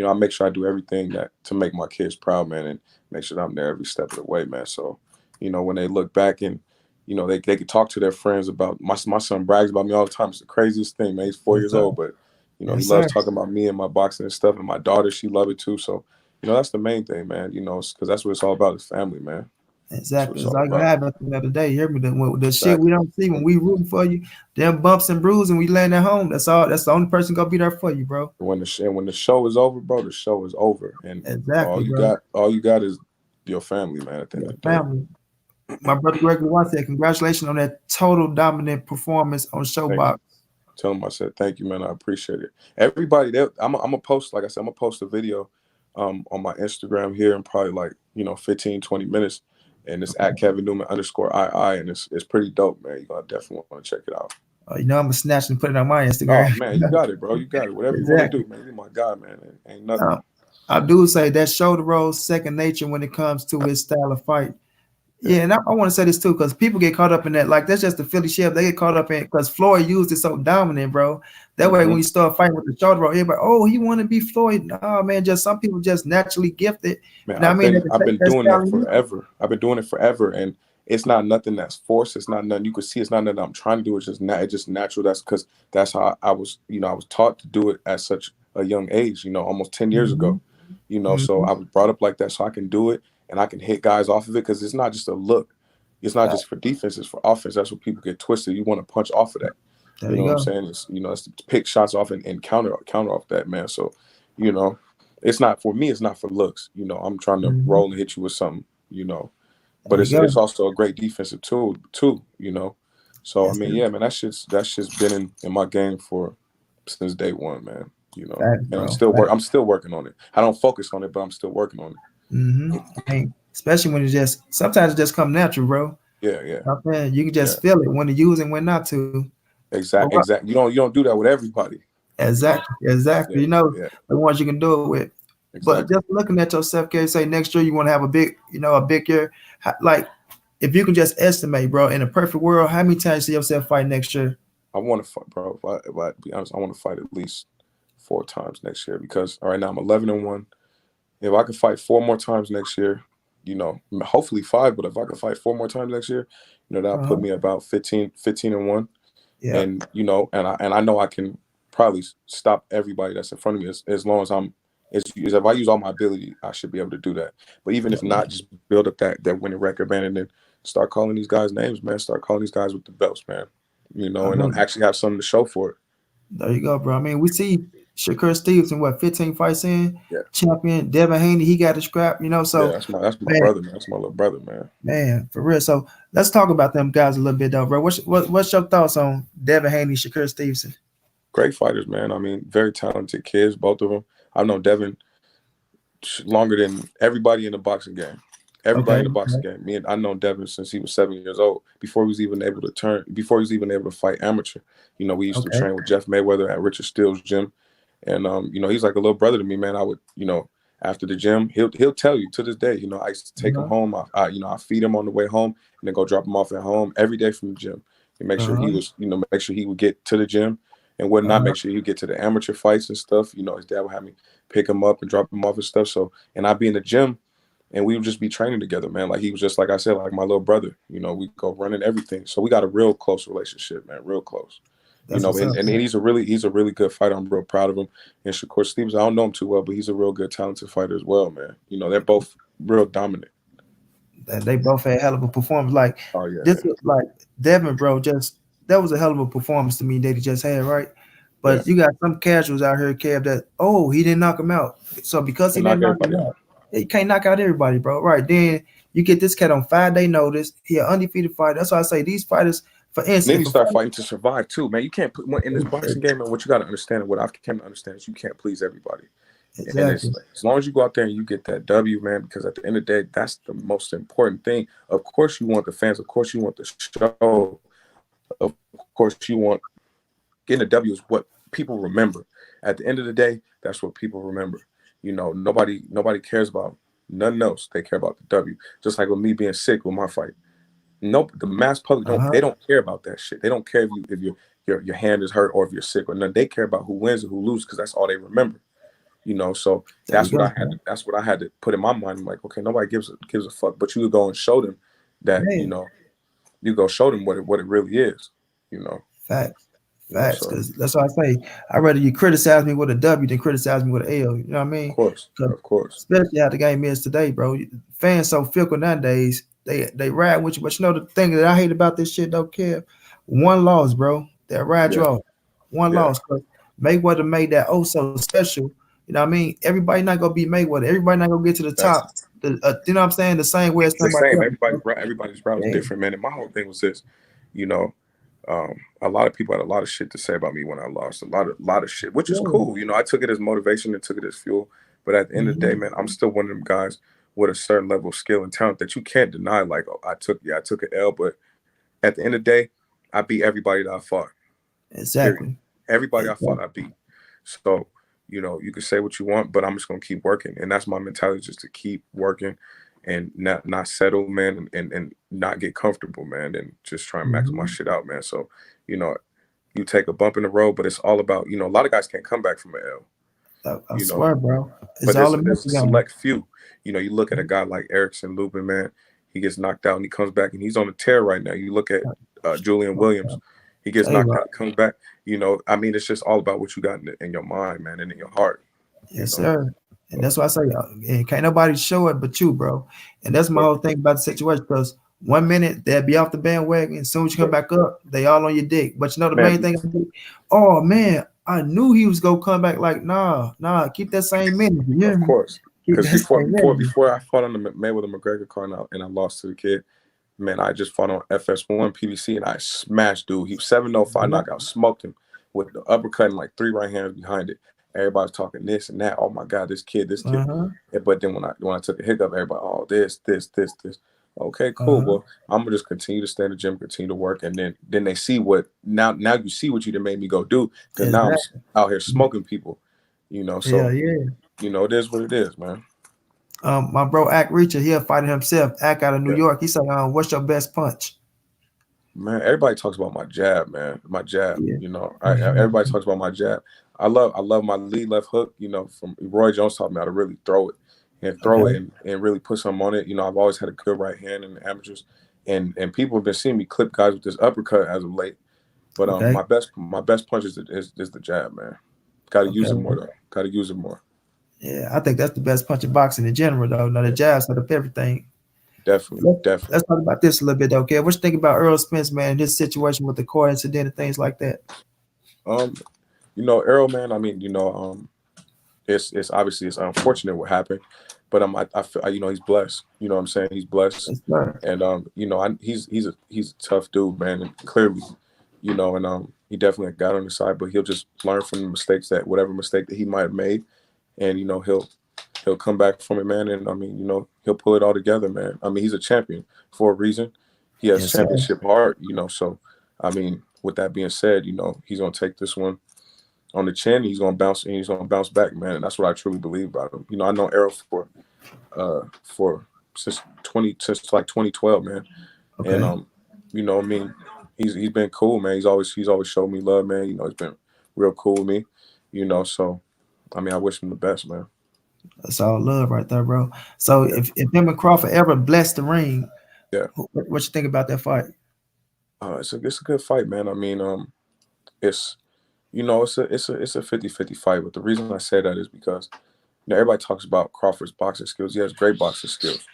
Speaker 2: I make sure I do everything that to make my kids proud, man, and make sure that I'm there every step of the way, man. So, when they look back and they could talk to their friends about my son brags about me all the time. It's the craziest thing, man. He's 4 years
Speaker 1: yes, sir.
Speaker 2: old, but he
Speaker 1: Yes,
Speaker 2: loves
Speaker 1: sir.
Speaker 2: talking about me and my boxing and stuff, and my daughter, she love it too. So that's the main thing, man. Because that's what it's all about is family, man. That's what
Speaker 1: Exactly.
Speaker 2: it's
Speaker 1: It's
Speaker 2: all
Speaker 1: all gonna
Speaker 2: about.
Speaker 1: happen at the end of the day. You hear me? The shit we
Speaker 2: Exactly.
Speaker 1: don't see when we rooting for you, them bumps and bruises, and we land at home. That's all. That's the only person gonna be there for you, bro.
Speaker 2: And when the show is over, bro, the show is over, and
Speaker 1: Exactly, bro.
Speaker 2: all you got is your family, man. At the end
Speaker 1: Your
Speaker 2: of the day,
Speaker 1: family. My brother Gregory Watts said, "Congratulations on that total dominant performance on
Speaker 2: thank
Speaker 1: Showbox."
Speaker 2: tell them I said thank you, man. I appreciate it. Everybody, I'm gonna post, like I said, I'm gonna post a video, on my Instagram here in probably like 15, 20 minutes, and it's at Kevin Newman _II, and it's pretty dope, man. You gonna definitely want to check it out.
Speaker 1: I'm gonna snatch and put it on my
Speaker 2: Oh
Speaker 1: Instagram.
Speaker 2: man, you got it, bro. You got it. Whatever you want to
Speaker 1: Exactly.
Speaker 2: do, man. You're my guy, man. Ain't nothing.
Speaker 1: Uh, I do say that shoulder roll second nature when it comes to his style of fight.
Speaker 2: Yeah.
Speaker 1: Yeah, and I want to say this too, because people get caught up in that. Like that's just the Philly shit. They get caught up in because Floyd used it so dominant, bro. That way, when
Speaker 2: Hmm.
Speaker 1: you start fighting with the shoulder roll, everybody, oh, he want to be Floyd. Nah, man, just some people just naturally gifted.
Speaker 2: Man,
Speaker 1: You know what I mean? They can
Speaker 2: I've
Speaker 1: take
Speaker 2: been
Speaker 1: that
Speaker 2: doing
Speaker 1: style
Speaker 2: that
Speaker 1: and use it.
Speaker 2: forever. I've been doing it forever, and it's not nothing that's forced. It's not nothing you could see. It's not nothing I'm trying to do. It's just natural. That's because that's how I was. I was taught to do it at such a young age. Almost 10 years ago.
Speaker 1: Mhm,
Speaker 2: So
Speaker 1: mhm.
Speaker 2: I was brought up like that, so I can do it, and I can hit guys off of it because it's not just a look. It's not just for defense. It's for offense. That's what people get twisted. You want to punch off of that.
Speaker 1: There
Speaker 2: You
Speaker 1: you
Speaker 2: know what I'm
Speaker 1: go.
Speaker 2: saying? It's to pick shots off and counter off that, man. So, you know, it's not for me. It's not for looks. I'm trying to
Speaker 1: Mhm.
Speaker 2: roll and hit you with something. But
Speaker 1: There you
Speaker 2: it's
Speaker 1: go.
Speaker 2: also a great defensive tool too. So I
Speaker 1: Yes,
Speaker 2: mean,
Speaker 1: sir.
Speaker 2: yeah, man, that's just been in my game for since day one, man.
Speaker 1: Facts,
Speaker 2: And
Speaker 1: bro.
Speaker 2: I'm still working on it. I don't focus on it, but I'm still working on it.
Speaker 1: I mean, especially when it just sometimes it just come natural, bro.
Speaker 2: Yeah, yeah,
Speaker 1: I'm saying you can
Speaker 2: yeah.
Speaker 1: just feel it when to use and when not to. But
Speaker 2: Exact. You don't do that with everybody.
Speaker 1: exactly.
Speaker 2: Yeah, yeah,
Speaker 1: The ones you can do it with. But
Speaker 2: exactly.
Speaker 1: just looking at yourself, can say next year you want to have a big year. Like if you can just estimate, bro, in a perfect world, how many times you see yourself fight next year?
Speaker 2: I want to fight, bro. If I be honest, I want to fight at least 4 times next year because right now I'm 11-1. If I could fight 4 more times next year, hopefully five, but if I could fight 4 more times next year, that'll put
Speaker 1: Uh-huh.
Speaker 2: me about 15-1.
Speaker 1: Yeah.
Speaker 2: And and I know I can probably stop everybody that's in front of me as long as as if I use all my ability, I should be able to do that. But even if not, just build up that winning record, man, and then start calling these guys names, man. Start calling these guys with the belts, man.
Speaker 1: I
Speaker 2: And
Speaker 1: know.
Speaker 2: actually have something to show for it.
Speaker 1: There you go, bro. I mean, we see Shakur Stevenson, what, 15 fights in,
Speaker 2: Yeah,
Speaker 1: champion. Devin Haney, he got the scrap,
Speaker 2: yeah.
Speaker 1: So,
Speaker 2: That's my
Speaker 1: man,
Speaker 2: brother, man. That's my little brother, man.
Speaker 1: man, for real. So, let's talk about them guys a little bit, though, bro. What's your thoughts on Devin Haney, Shakur Stevenson?
Speaker 2: Great fighters, man. I mean, very talented kids, both of them. I've known Devin longer than everybody in the boxing game. Everybody
Speaker 1: Okay.
Speaker 2: in the boxing game. I've known Devin since he was 7 years old. Before he was even able to fight amateur. We used to
Speaker 1: Okay.
Speaker 2: train with Jeff Mayweather at Richard Steele's gym. And he's like a little brother to me, man. I would, after the gym, he'll tell you to this day, I used to take him
Speaker 1: Uh-huh.
Speaker 2: home. I feed him on the way home and then go drop him off at home every day from the gym. And make sure
Speaker 1: Uh-huh.
Speaker 2: he was, make sure he would get to the gym and whatnot,
Speaker 1: Uh-huh.
Speaker 2: make sure he'd get to the amateur fights and stuff. His dad would have me pick him up and drop him off and stuff. So, and I'd be in the gym and we would just be training together, man. Like he was just, like I said, like my little brother, we go running everything. So we got a real close relationship, man, real close.
Speaker 1: That's what's up.
Speaker 2: And he's a really good fighter. I'm real proud of him. And Shakur Stevens, I don't know him too well, but he's a real good, talented fighter as well, man. They're both real dominant.
Speaker 1: They both had hell of a performance. Like
Speaker 2: Oh yeah,
Speaker 1: this, like Devin, bro, just that was a hell of a performance to me that he just had, right?
Speaker 2: yeah.
Speaker 1: But you got some casuals out here, Kev, that he didn't knock him out. So because he
Speaker 2: And
Speaker 1: didn't
Speaker 2: knock
Speaker 1: knock him
Speaker 2: everybody out.
Speaker 1: out, you can't knock out everybody, bro. Right? Then you get this cat on 5-day notice. He an undefeated fighter. That's why I say these fighters, for
Speaker 2: And then
Speaker 1: instance,
Speaker 2: you
Speaker 1: if a
Speaker 2: start
Speaker 1: fighter,
Speaker 2: fighting to survive too, man. You can't put in this boxing game, and what you got to understand, and what I've came to understand is you can't please everybody. And it's
Speaker 1: exactly,
Speaker 2: as long as you go out there and you get that W, man, because at the end of the day, that's the most important thing. Of course, you want the fans. Of course, you want the show. Of course, you want getting a W is what people remember. At the end of the day, that's what people remember. Nobody cares about nothing else. They care about the W. Just like with me being sick with my fight. Nope, the mass public
Speaker 1: uh-huh,
Speaker 2: they don't care about that shit. They don't care if your hand is hurt or if you're sick or nothing. They care about who wins and who loses because that's all they remember. So
Speaker 1: there you go, bro.
Speaker 2: that's what I had to put in my mind. I'm like, okay, nobody gives a fuck. But you would go and show them that,
Speaker 1: Man,
Speaker 2: you go show them what it really is, you know.
Speaker 1: facts. Facts,
Speaker 2: So
Speaker 1: because that's why I say I'd rather you criticize me with a W than criticize me with an L. You know what I mean? Because
Speaker 2: of course.
Speaker 1: especially how the game is today, bro. Fans so fickle nowadays. They ride with you, but you know the thing that I hate about this shit, don't care. One loss, bro. They ride you
Speaker 2: Yeah,
Speaker 1: off. One
Speaker 2: yeah.
Speaker 1: loss, cause Mayweather made that so special. You know what I mean? Everybody not gonna be Mayweather. Everybody not gonna get to the
Speaker 2: That's
Speaker 1: top. You know what I'm saying? The same way as
Speaker 2: the
Speaker 1: somebody
Speaker 2: same.
Speaker 1: else. Bro.
Speaker 2: Everybody's route is
Speaker 1: Yeah,
Speaker 2: different, man. And my whole thing was this, you know, a lot of people had a lot of shit to say about me when I lost. A lot of shit, which is
Speaker 1: yeah.
Speaker 2: cool. I took it as motivation and took it as fuel. But at the end of the day,
Speaker 1: Mhm.
Speaker 2: man, I'm still one of them guys with a certain level of skill and talent that you can't deny. Like, oh, I took an L, but at the end of the day, I beat everybody that I fought. Period.
Speaker 1: Exactly.
Speaker 2: Everybody I fought,
Speaker 1: Exactly.
Speaker 2: I beat. So, you can say what you want, but I'm just gonna keep working, and that's my mentality, just to keep working and not settle, man, and not get comfortable, man, and just try and max my
Speaker 1: Mhm.
Speaker 2: shit out, man. So, you know, you take a bump in the road, but it's all about, a lot of guys can't come back from an L,
Speaker 1: I
Speaker 2: you know,
Speaker 1: swear, bro. It's
Speaker 2: but
Speaker 1: all
Speaker 2: there's
Speaker 1: a
Speaker 2: there's a
Speaker 1: mental game.
Speaker 2: select few. You look at a guy like Erickson Lupin, man. He gets knocked out and he comes back and he's on a tear right now. You look at Julian Williams. He gets
Speaker 1: Tell you
Speaker 2: knocked
Speaker 1: about
Speaker 2: out, comes back. I mean, it's just all about what you got in your mind, man, and in your heart. You
Speaker 1: yes,
Speaker 2: know.
Speaker 1: sir. And
Speaker 2: So,
Speaker 1: that's why I say, and can't nobody show it but you, bro. And that's my
Speaker 2: but,
Speaker 1: whole thing about the situation. Because 1 minute they'll be off the bandwagon, as soon as you come
Speaker 2: but
Speaker 1: back up, they all on your dick. But you know the main
Speaker 2: man,
Speaker 1: thing, oh man, I knew he was gonna come back. Like, nah, keep that same energy. You hear
Speaker 2: of
Speaker 1: me?
Speaker 2: course,
Speaker 1: Keep
Speaker 2: because
Speaker 1: that same energy.
Speaker 2: before I fought on the Mayweather McGregor card and I lost to the kid, man, I just fought on FS1 PBC and I smashed dude. He was 705
Speaker 1: Yeah.
Speaker 2: knockout, smoked him with the uppercut and like three right hands behind it. Everybody's talking this and that. Oh my God, this kid.
Speaker 1: Uh-huh.
Speaker 2: But then when I took a hiccup, everybody, oh, this. Okay, cool.
Speaker 1: Uh-huh.
Speaker 2: Well, I'm gonna just continue to stay in the gym, continue to work, and then they see what now you see what you done made me go do because now I'm
Speaker 1: Exactly.
Speaker 2: out here smoking people,
Speaker 1: Yeah,
Speaker 2: So
Speaker 1: yeah.
Speaker 2: it is what it is, man.
Speaker 1: My bro Ack Reacher, he'll fight himself. Ack out of New
Speaker 2: Yeah.
Speaker 1: York. He said, what's your best punch?
Speaker 2: Man, everybody talks about my jab, man. My jab,
Speaker 1: Yeah.
Speaker 2: everybody talks about my jab. I love my lead left hook. From Roy Jones taught me how to really throw it
Speaker 1: Okay.
Speaker 2: and really put something on it. I've always had a good right hand in the amateurs, and people have been seeing me clip guys with this uppercut as of late. But
Speaker 1: Okay.
Speaker 2: my best punch is the jab, man. Got to use it more
Speaker 1: Okay.
Speaker 2: though. Got to use it more.
Speaker 1: Yeah, I think that's the best punch in boxing in general, though. Now the
Speaker 2: Yeah,
Speaker 1: jabs out of everything.
Speaker 2: definitely,
Speaker 1: Let's,
Speaker 2: definitely.
Speaker 1: let's talk about this a little bit, though. Okay, what you think about Earl Spence, man, and this situation with the car incident and things like that?
Speaker 2: Um, Errol, man. I mean, it's obviously it's unfortunate what happened, but I feel he's blessed. You know what I'm saying? He's blessed,
Speaker 1: Yes, sir.
Speaker 2: and he's a tough dude, man, and clearly, and he definitely got on his side, but he'll just learn from the mistakes that whatever mistake that he might have made, and he'll come back from it, man, and I mean, he'll pull it all together, man. I mean, he's a champion for a reason. He has
Speaker 1: Yes, sir.
Speaker 2: championship heart, so I mean, with that being said, he's gonna take this one on the chin. He's gonna bounce and he's gonna bounce back, man. And that's what I truly believe about him. I know Errol for since like 2012, man. And
Speaker 1: Okay.
Speaker 2: I mean, he's been cool, man. He's always showed me love, man. He's been real cool with me. So I mean, I wish him the best, man.
Speaker 1: That's all love right there, bro. So
Speaker 2: Yeah,
Speaker 1: if him and Crawford ever bless the ring,
Speaker 2: yeah.
Speaker 1: what you think about that fight?
Speaker 2: It's a good fight, man. I mean, it's it's a 50-50 fight. But the reason I say that is because everybody talks about Crawford's boxing skills. He has great boxing skills,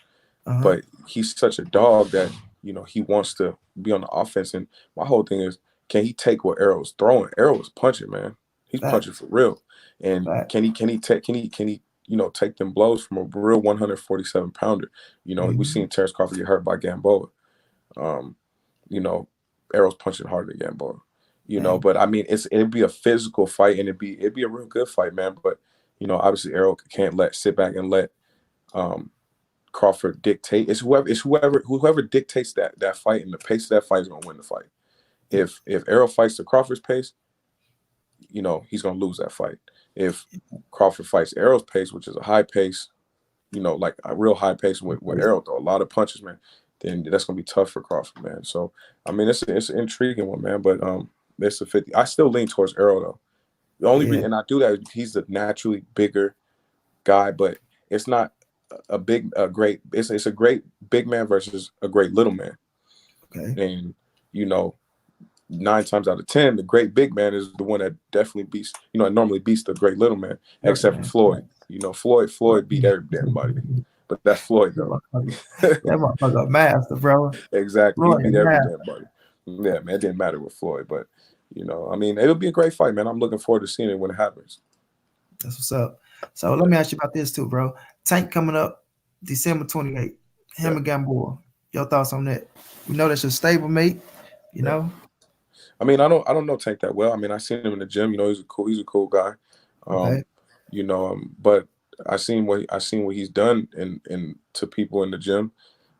Speaker 1: Uh-huh.
Speaker 2: but he's such a dog that he wants to be on the offense. And my whole thing is, can he take what Arrow's throwing? Arrow is punching, man. He's
Speaker 1: Fact,
Speaker 2: punching for real. And
Speaker 1: fact.
Speaker 2: can he take them blows from a real 147 pounder? We
Speaker 1: Mhm.
Speaker 2: seen Terrence Crawford get hurt by Gamboa. Um, you know, Arrow's punching harder than Gamboa.
Speaker 1: Man,
Speaker 2: But I mean, it'd be a physical fight, and it'd be a real good fight, man. But obviously Arrow can't sit back and let um, Crawford dictate. It's whoever dictates that fight, and the pace of that fight is gonna win the fight. If Errol fights the Crawford's pace, he's gonna lose that fight. If Crawford fights Errol's pace, which is a high pace, like a real high pace with Errol throw a lot of punches, man, then that's gonna be tough for Crawford, man. So I mean, it's an intriguing one, man. But it's a 50. I still lean towards Errol though. The only
Speaker 1: yeah.
Speaker 2: reason, and I do that is because he's a naturally bigger guy, but it's not a great. It's a great big man versus a great little man,
Speaker 1: Okay.
Speaker 2: and you know 9 times out of 10, the great big man is the one that definitely beats. Normally beats the great little man, except for
Speaker 1: Everything.
Speaker 2: Floyd. Floyd beat everybody, but that's Floyd
Speaker 1: That
Speaker 2: though.
Speaker 1: motherfucker, that motherfucker a master, bro.
Speaker 2: Exactly, he
Speaker 1: Lord,
Speaker 2: beat every
Speaker 1: man.
Speaker 2: damn body. Yeah, man, it didn't matter with Floyd, but I mean, it'll be a great fight, man. I'm looking forward to seeing it when it happens.
Speaker 1: That's what's up. So let
Speaker 2: Yeah,
Speaker 1: me ask you about this too, bro. Tank coming up December 28th. Him
Speaker 2: yeah,
Speaker 1: and Gamboa. Your thoughts on that? We know that's your stable mate, you
Speaker 2: yeah.
Speaker 1: know?
Speaker 2: I don't know Tank that well. I mean, I seen him in the gym. He's a cool guy.
Speaker 1: Okay.
Speaker 2: Um, but I seen what he's done in to people in the gym,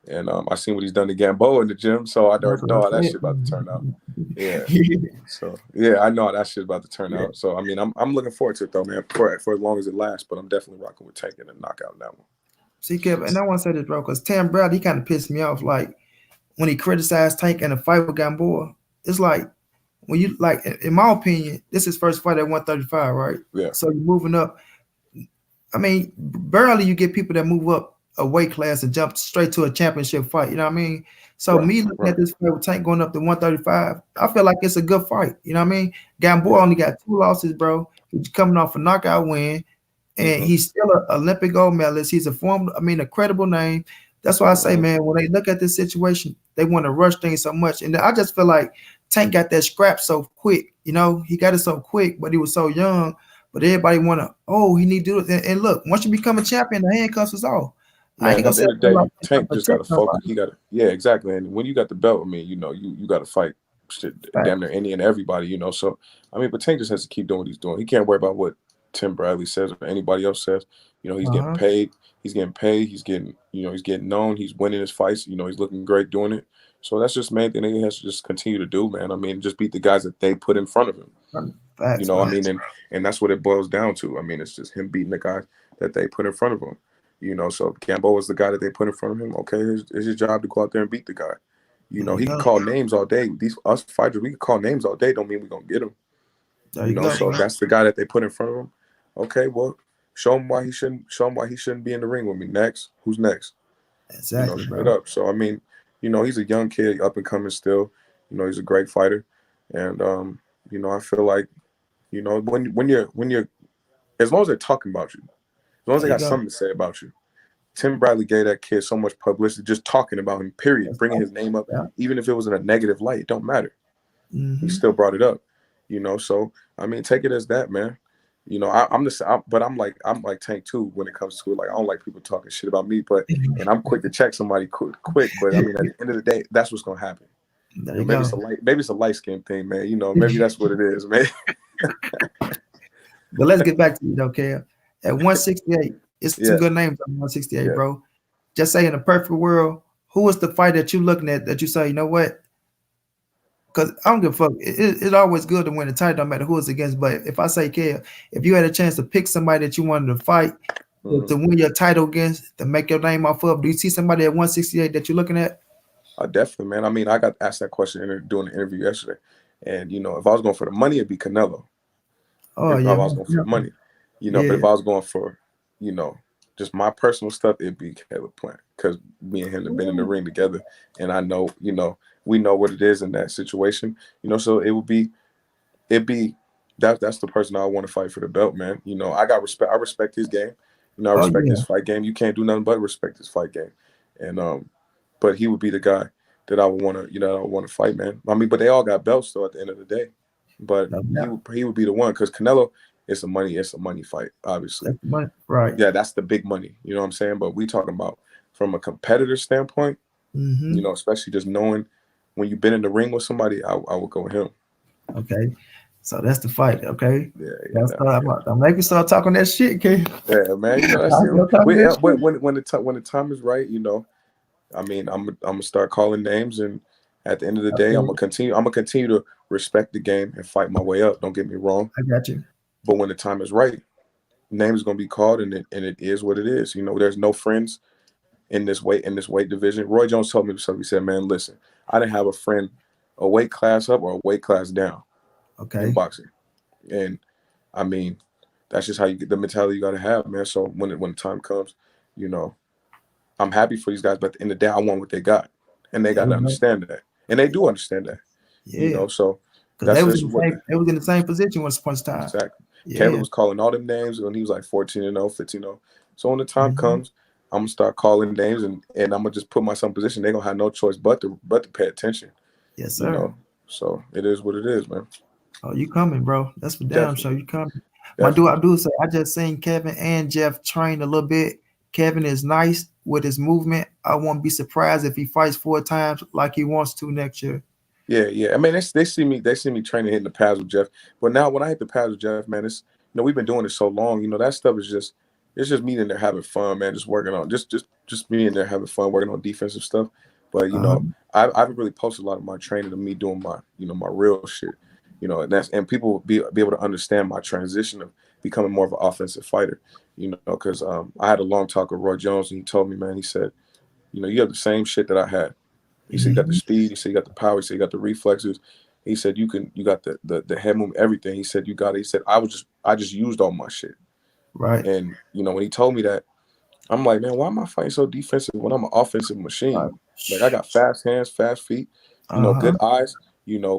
Speaker 2: and I seen what he's done to Gamboa in the gym. So I
Speaker 1: That's
Speaker 2: already
Speaker 1: what
Speaker 2: know
Speaker 1: I
Speaker 2: how that
Speaker 1: said.
Speaker 2: shit about to turn out. Yeah. So yeah, I know how that shit's about to turn
Speaker 1: Yeah.
Speaker 2: out. So I mean, I'm looking forward to it though, man. For as long as it lasts, but I'm definitely rocking with Tank and a knockout in that one.
Speaker 1: See, Kev, and I want to say this, bro, because Tam Bradley, he kind of pissed me off. Like, when he criticized Tank in the fight with Gamboa, it's like, when you, like, in my opinion, this is his first fight at 135, right?
Speaker 2: Yeah,
Speaker 1: So you're moving up. I mean, barely you get people that move up a weight class and jump straight to a championship fight. You know what I mean? So
Speaker 2: right,
Speaker 1: me looking
Speaker 2: right.
Speaker 1: at this fight with Tank going up to 135, I feel like it's a good fight. You know what I mean? Gamboa
Speaker 2: Yeah.
Speaker 1: only got 2 losses, bro. He's coming off a knockout win, and
Speaker 2: Mm-hmm.
Speaker 1: he's still an Olympic gold medalist. He's a credible name. That's why I say,
Speaker 2: Mm-hmm.
Speaker 1: man, when they look at this situation, they want to rush things so much. And I just feel like Tank got that scrap so quick. You know, he got it so quick, but he was so young. But everybody want to, oh, he need to do it. And look, once you become a champion, the handcuffs is off. I ain't
Speaker 2: Man,
Speaker 1: gonna
Speaker 2: at the
Speaker 1: say
Speaker 2: end of
Speaker 1: I
Speaker 2: the
Speaker 1: feel like
Speaker 2: day,
Speaker 1: he's trying to
Speaker 2: Tank just got
Speaker 1: protect
Speaker 2: to focus.
Speaker 1: nobody.
Speaker 2: He got to, yeah, exactly. And when you got the belt, I mean, you got to fight shit, damn
Speaker 1: Facts.
Speaker 2: near any and everybody, So, I mean, but Tank just has to keep doing what he's doing. He can't worry about what Tim Bradley says or anybody else says. He's getting
Speaker 1: Uh-huh.
Speaker 2: paid. He's getting paid. He's getting known. He's winning his fights. He's looking great doing it. So that's just main thing that he has to just continue to do, man. I mean, just beat the guys that they put in front of him.
Speaker 1: Facts,
Speaker 2: I
Speaker 1: bro.
Speaker 2: mean, and that's what it boils down to. I mean, it's just him beating the guy that they put in front of him. So if Gambo was the guy that they put in front of him, okay, it's his job to go out there and beat the guy.
Speaker 1: There you
Speaker 2: He can
Speaker 1: go.
Speaker 2: call names all day. These us fighters, we can call names all day. Don't mean we're gonna get him.
Speaker 1: There you go,
Speaker 2: So if
Speaker 1: bro.
Speaker 2: that's the guy that they put in front of him, okay, well, show him why he shouldn't. Show him why he shouldn't be in the ring with me. Next, who's next?
Speaker 1: Exactly,
Speaker 2: Straight
Speaker 1: bro.
Speaker 2: up. So I mean, he's a young kid, up and coming still. He's a great fighter, And you know, I feel like, you know, when you're as long as they're talking about you, as long as
Speaker 1: There
Speaker 2: they
Speaker 1: you
Speaker 2: got
Speaker 1: go.
Speaker 2: something to say about you. Tim Bradley gave that kid so much publicity just talking about him, period,
Speaker 1: That's
Speaker 2: bringing
Speaker 1: right.
Speaker 2: his name up,
Speaker 1: Yeah.
Speaker 2: even if it was in a negative light, it don't matter. He
Speaker 1: Mm-hmm.
Speaker 2: still brought it up, you know. So I mean, take it as that, man. You know, but I'm like Tank too when it comes to it. Like I don't like people talking shit about me, but and I'm quick to check somebody quick. But I mean, at the end of the day, that's what's gonna happen.
Speaker 1: There
Speaker 2: You know,
Speaker 1: you go.
Speaker 2: maybe it's a light skin thing, man. You know, maybe that's what it is, man.
Speaker 1: But let's get back to you, though, Kev. At 168, it's some
Speaker 2: Yeah,
Speaker 1: good names on 168,
Speaker 2: yeah.
Speaker 1: bro. Just say in a perfect world, who is the fight that you looking at that you say, you know what? Because I don't give a fuck. It's always good to win a title, no matter who it's against. But if I say, Kev, if you had a chance to pick somebody that you wanted to fight
Speaker 2: Hmm.
Speaker 1: to win your title against, to make your name off of, do you see somebody at 168 that you're looking at?
Speaker 2: Definitely, man. I mean, I got asked that question during the interview yesterday, and you know, if I was going for the money, it'd be Canelo.
Speaker 1: Oh,
Speaker 2: If I
Speaker 1: yeah.
Speaker 2: was going for the money, you know. But
Speaker 1: Yeah.
Speaker 2: if I was going for, you know, just my personal stuff, it'd be Caleb Plant because me and him have been in the ring together, and I know, you know, we know what it is in that situation, you know. So it'd be that's the person I want to fight for the belt, man. You know, I got respect. I respect his game. You know, I
Speaker 1: Oh,
Speaker 2: respect
Speaker 1: yeah.
Speaker 2: his fight game. You can't do nothing but respect his fight game, and but he would be the guy that I would want to, you know, I would want to fight, man. I mean, but they all got belts though at the end of the day. But
Speaker 1: No
Speaker 2: he
Speaker 1: doubt.
Speaker 2: would he would be the one because Canelo, it's a money fight, obviously.
Speaker 1: That's the money. Right.
Speaker 2: Yeah, that's the big money. You know what I'm saying? But we talking about from a competitor standpoint, you
Speaker 1: Mm-hmm.
Speaker 2: know, especially just knowing when you've been in the ring with somebody, I would go with him.
Speaker 1: Okay. So that's the fight. Okay.
Speaker 2: Yeah, yeah,
Speaker 1: That's
Speaker 2: that, yeah.
Speaker 1: I'm making start talking that shit, Kev.
Speaker 2: Yeah, man. You know that's
Speaker 1: I'm
Speaker 2: him.
Speaker 1: still talking that shit.
Speaker 2: When the time is right, you know. I mean, I'm gonna start calling names, and at the end of the day, I'm
Speaker 1: Okay.
Speaker 2: gonna continue. I'm gonna continue to respect the game and fight my way up. Don't get me wrong,
Speaker 1: I got you.
Speaker 2: but when the time is right, name is gonna be called, and it is what it is. You know, there's no friends in this weight division. Roy Jones told me himself. He said, "Man, listen, I didn't have a friend a weight class up or a weight class down in
Speaker 1: Okay.
Speaker 2: boxing." And I mean, that's just how you get the mentality you got to have, man. So when the time comes, you know, I'm happy for these guys, but at the end of the day, I want what they got, and they
Speaker 1: There
Speaker 2: got to
Speaker 1: we go.
Speaker 2: understand that, and they do understand that, you
Speaker 1: Yeah.
Speaker 2: know. So
Speaker 1: Because
Speaker 2: that's just what
Speaker 1: they was in the same position once upon a time.
Speaker 2: exactly. Caleb
Speaker 1: Yeah.
Speaker 2: was calling all them names when he was like 14-0, 15-0. So when the time
Speaker 1: Hmm.
Speaker 2: comes, I'm gonna start calling names, and I'm gonna just put myself in position. They're gonna have no choice but to pay attention,
Speaker 1: Yes,
Speaker 2: you
Speaker 1: sir.
Speaker 2: know. So it is what it is, man.
Speaker 1: Oh, you coming, bro. That's for damn sure.
Speaker 2: Definitely,
Speaker 1: You coming. My dude, I
Speaker 2: definitely.
Speaker 1: do say I just seen Kevin and Jeff train a little bit. Kevin is nice with his movement. I won't be surprised if he fights 4 times like he wants to next year.
Speaker 2: Yeah, yeah. I mean, they see me training hitting the pads with Jeff. But now when I hit the pads with Jeff, man, it's we've been doing it so long. You know that stuff is just it's just me in there having fun, man. Just working on just me in there having fun, working on defensive stuff. But you
Speaker 1: Uh-huh.
Speaker 2: know, I haven't really posted a lot of my training of me doing my my real shit. You know, and people will be able to understand my transition of becoming more of an offensive fighter. You know, because I had a long talk with Roy Jones, and he told me, man, he said, you have the same shit that I had. He said you got the
Speaker 1: Hmm.
Speaker 2: speed. He said you got the power. He said you got the reflexes. He said you got the head movement, everything. He said you got it. He said I just used all my shit.
Speaker 1: Right.
Speaker 2: And when he told me that, I'm like, man, why am I fighting so defensive when I'm an offensive machine?
Speaker 1: Right.
Speaker 2: Like I got fast hands, fast feet,
Speaker 1: Uh-huh.
Speaker 2: good eyes,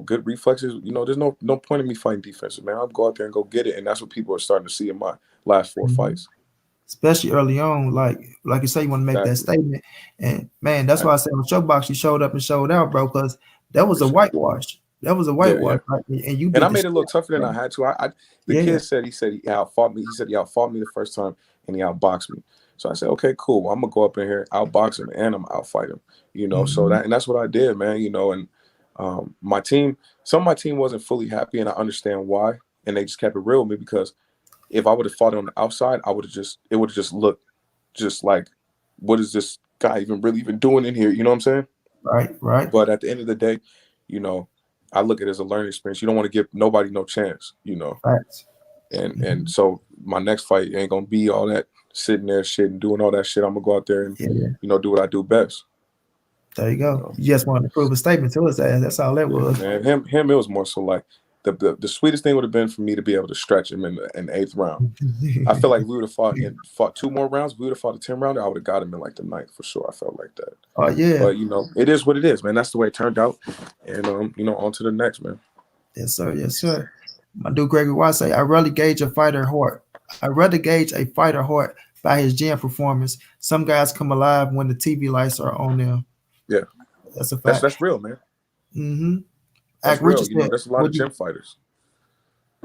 Speaker 2: good reflexes. There's no point in me fighting defensive, man. I'll go out there and go get it. And that's what people are starting to see in my last four
Speaker 1: Mhm.
Speaker 2: fights.
Speaker 1: Especially early on, like you say, you want to make that
Speaker 2: Exactly.
Speaker 1: statement. And man, that's why I
Speaker 2: Exactly.
Speaker 1: said on Showbox, you showed up and showed out, bro, because that was a
Speaker 2: Appreciate it.
Speaker 1: whitewash. That was a
Speaker 2: Yeah, yeah.
Speaker 1: whitewash, right? And you
Speaker 2: And I
Speaker 1: beat the
Speaker 2: made it a
Speaker 1: shit
Speaker 2: little
Speaker 1: out
Speaker 2: tougher
Speaker 1: of
Speaker 2: than I
Speaker 1: him.
Speaker 2: had to. The
Speaker 1: Yeah.
Speaker 2: kid said he outfought me. He said he outfought me the first time and he outboxed me. So I said, okay, cool. Well, I'm gonna go up in here, outbox him, and I'm outfight him. So
Speaker 1: Hmm.
Speaker 2: that's what I did, man. And my team, some of my team wasn't fully happy, and I understand why. And they just kept it real with me because if I would have fought on the outside, it would have just looked just like, what is this guy even doing in here? You know what I'm saying?
Speaker 1: Right, right.
Speaker 2: But at the end of the day, you know, I look at it as a learning experience. You don't want to give nobody no chance.
Speaker 1: Facts.
Speaker 2: And
Speaker 1: Hmm.
Speaker 2: so my next fight ain't gonna be all that sitting there shit and doing all that shit. I'm gonna go out there and,
Speaker 1: Yeah,
Speaker 2: do what I do best.
Speaker 1: there you
Speaker 2: You
Speaker 1: go.
Speaker 2: know.
Speaker 1: You just wanted to prove a statement to us. That's all that
Speaker 2: Yeah,
Speaker 1: was.
Speaker 2: man. Him, it was more so like the sweetest thing would have been for me to be able to stretch him in the eighth round. I feel like we would have fought 2 more rounds. If we would have fought a 10 rounder, I would have got him in like the ninth for sure. I felt like that.
Speaker 1: Oh yeah.
Speaker 2: But it is what it is, man. That's the way it turned out. And on to the next, man.
Speaker 1: Yes, sir. Yes, sir. My dude Gregory White say, I rarely gauge a fighter heart. I rather gauge a fighter heart by his gym performance. Some guys come alive when the TV lights are on them.
Speaker 2: Yeah,
Speaker 1: That's a
Speaker 2: that's
Speaker 1: fact.
Speaker 2: that's real, man.
Speaker 1: Mm-hmm.
Speaker 2: That's
Speaker 1: Act
Speaker 2: real.
Speaker 1: Richard
Speaker 2: You know,
Speaker 1: said,
Speaker 2: there's a lot of
Speaker 1: would you
Speaker 2: gym fighters.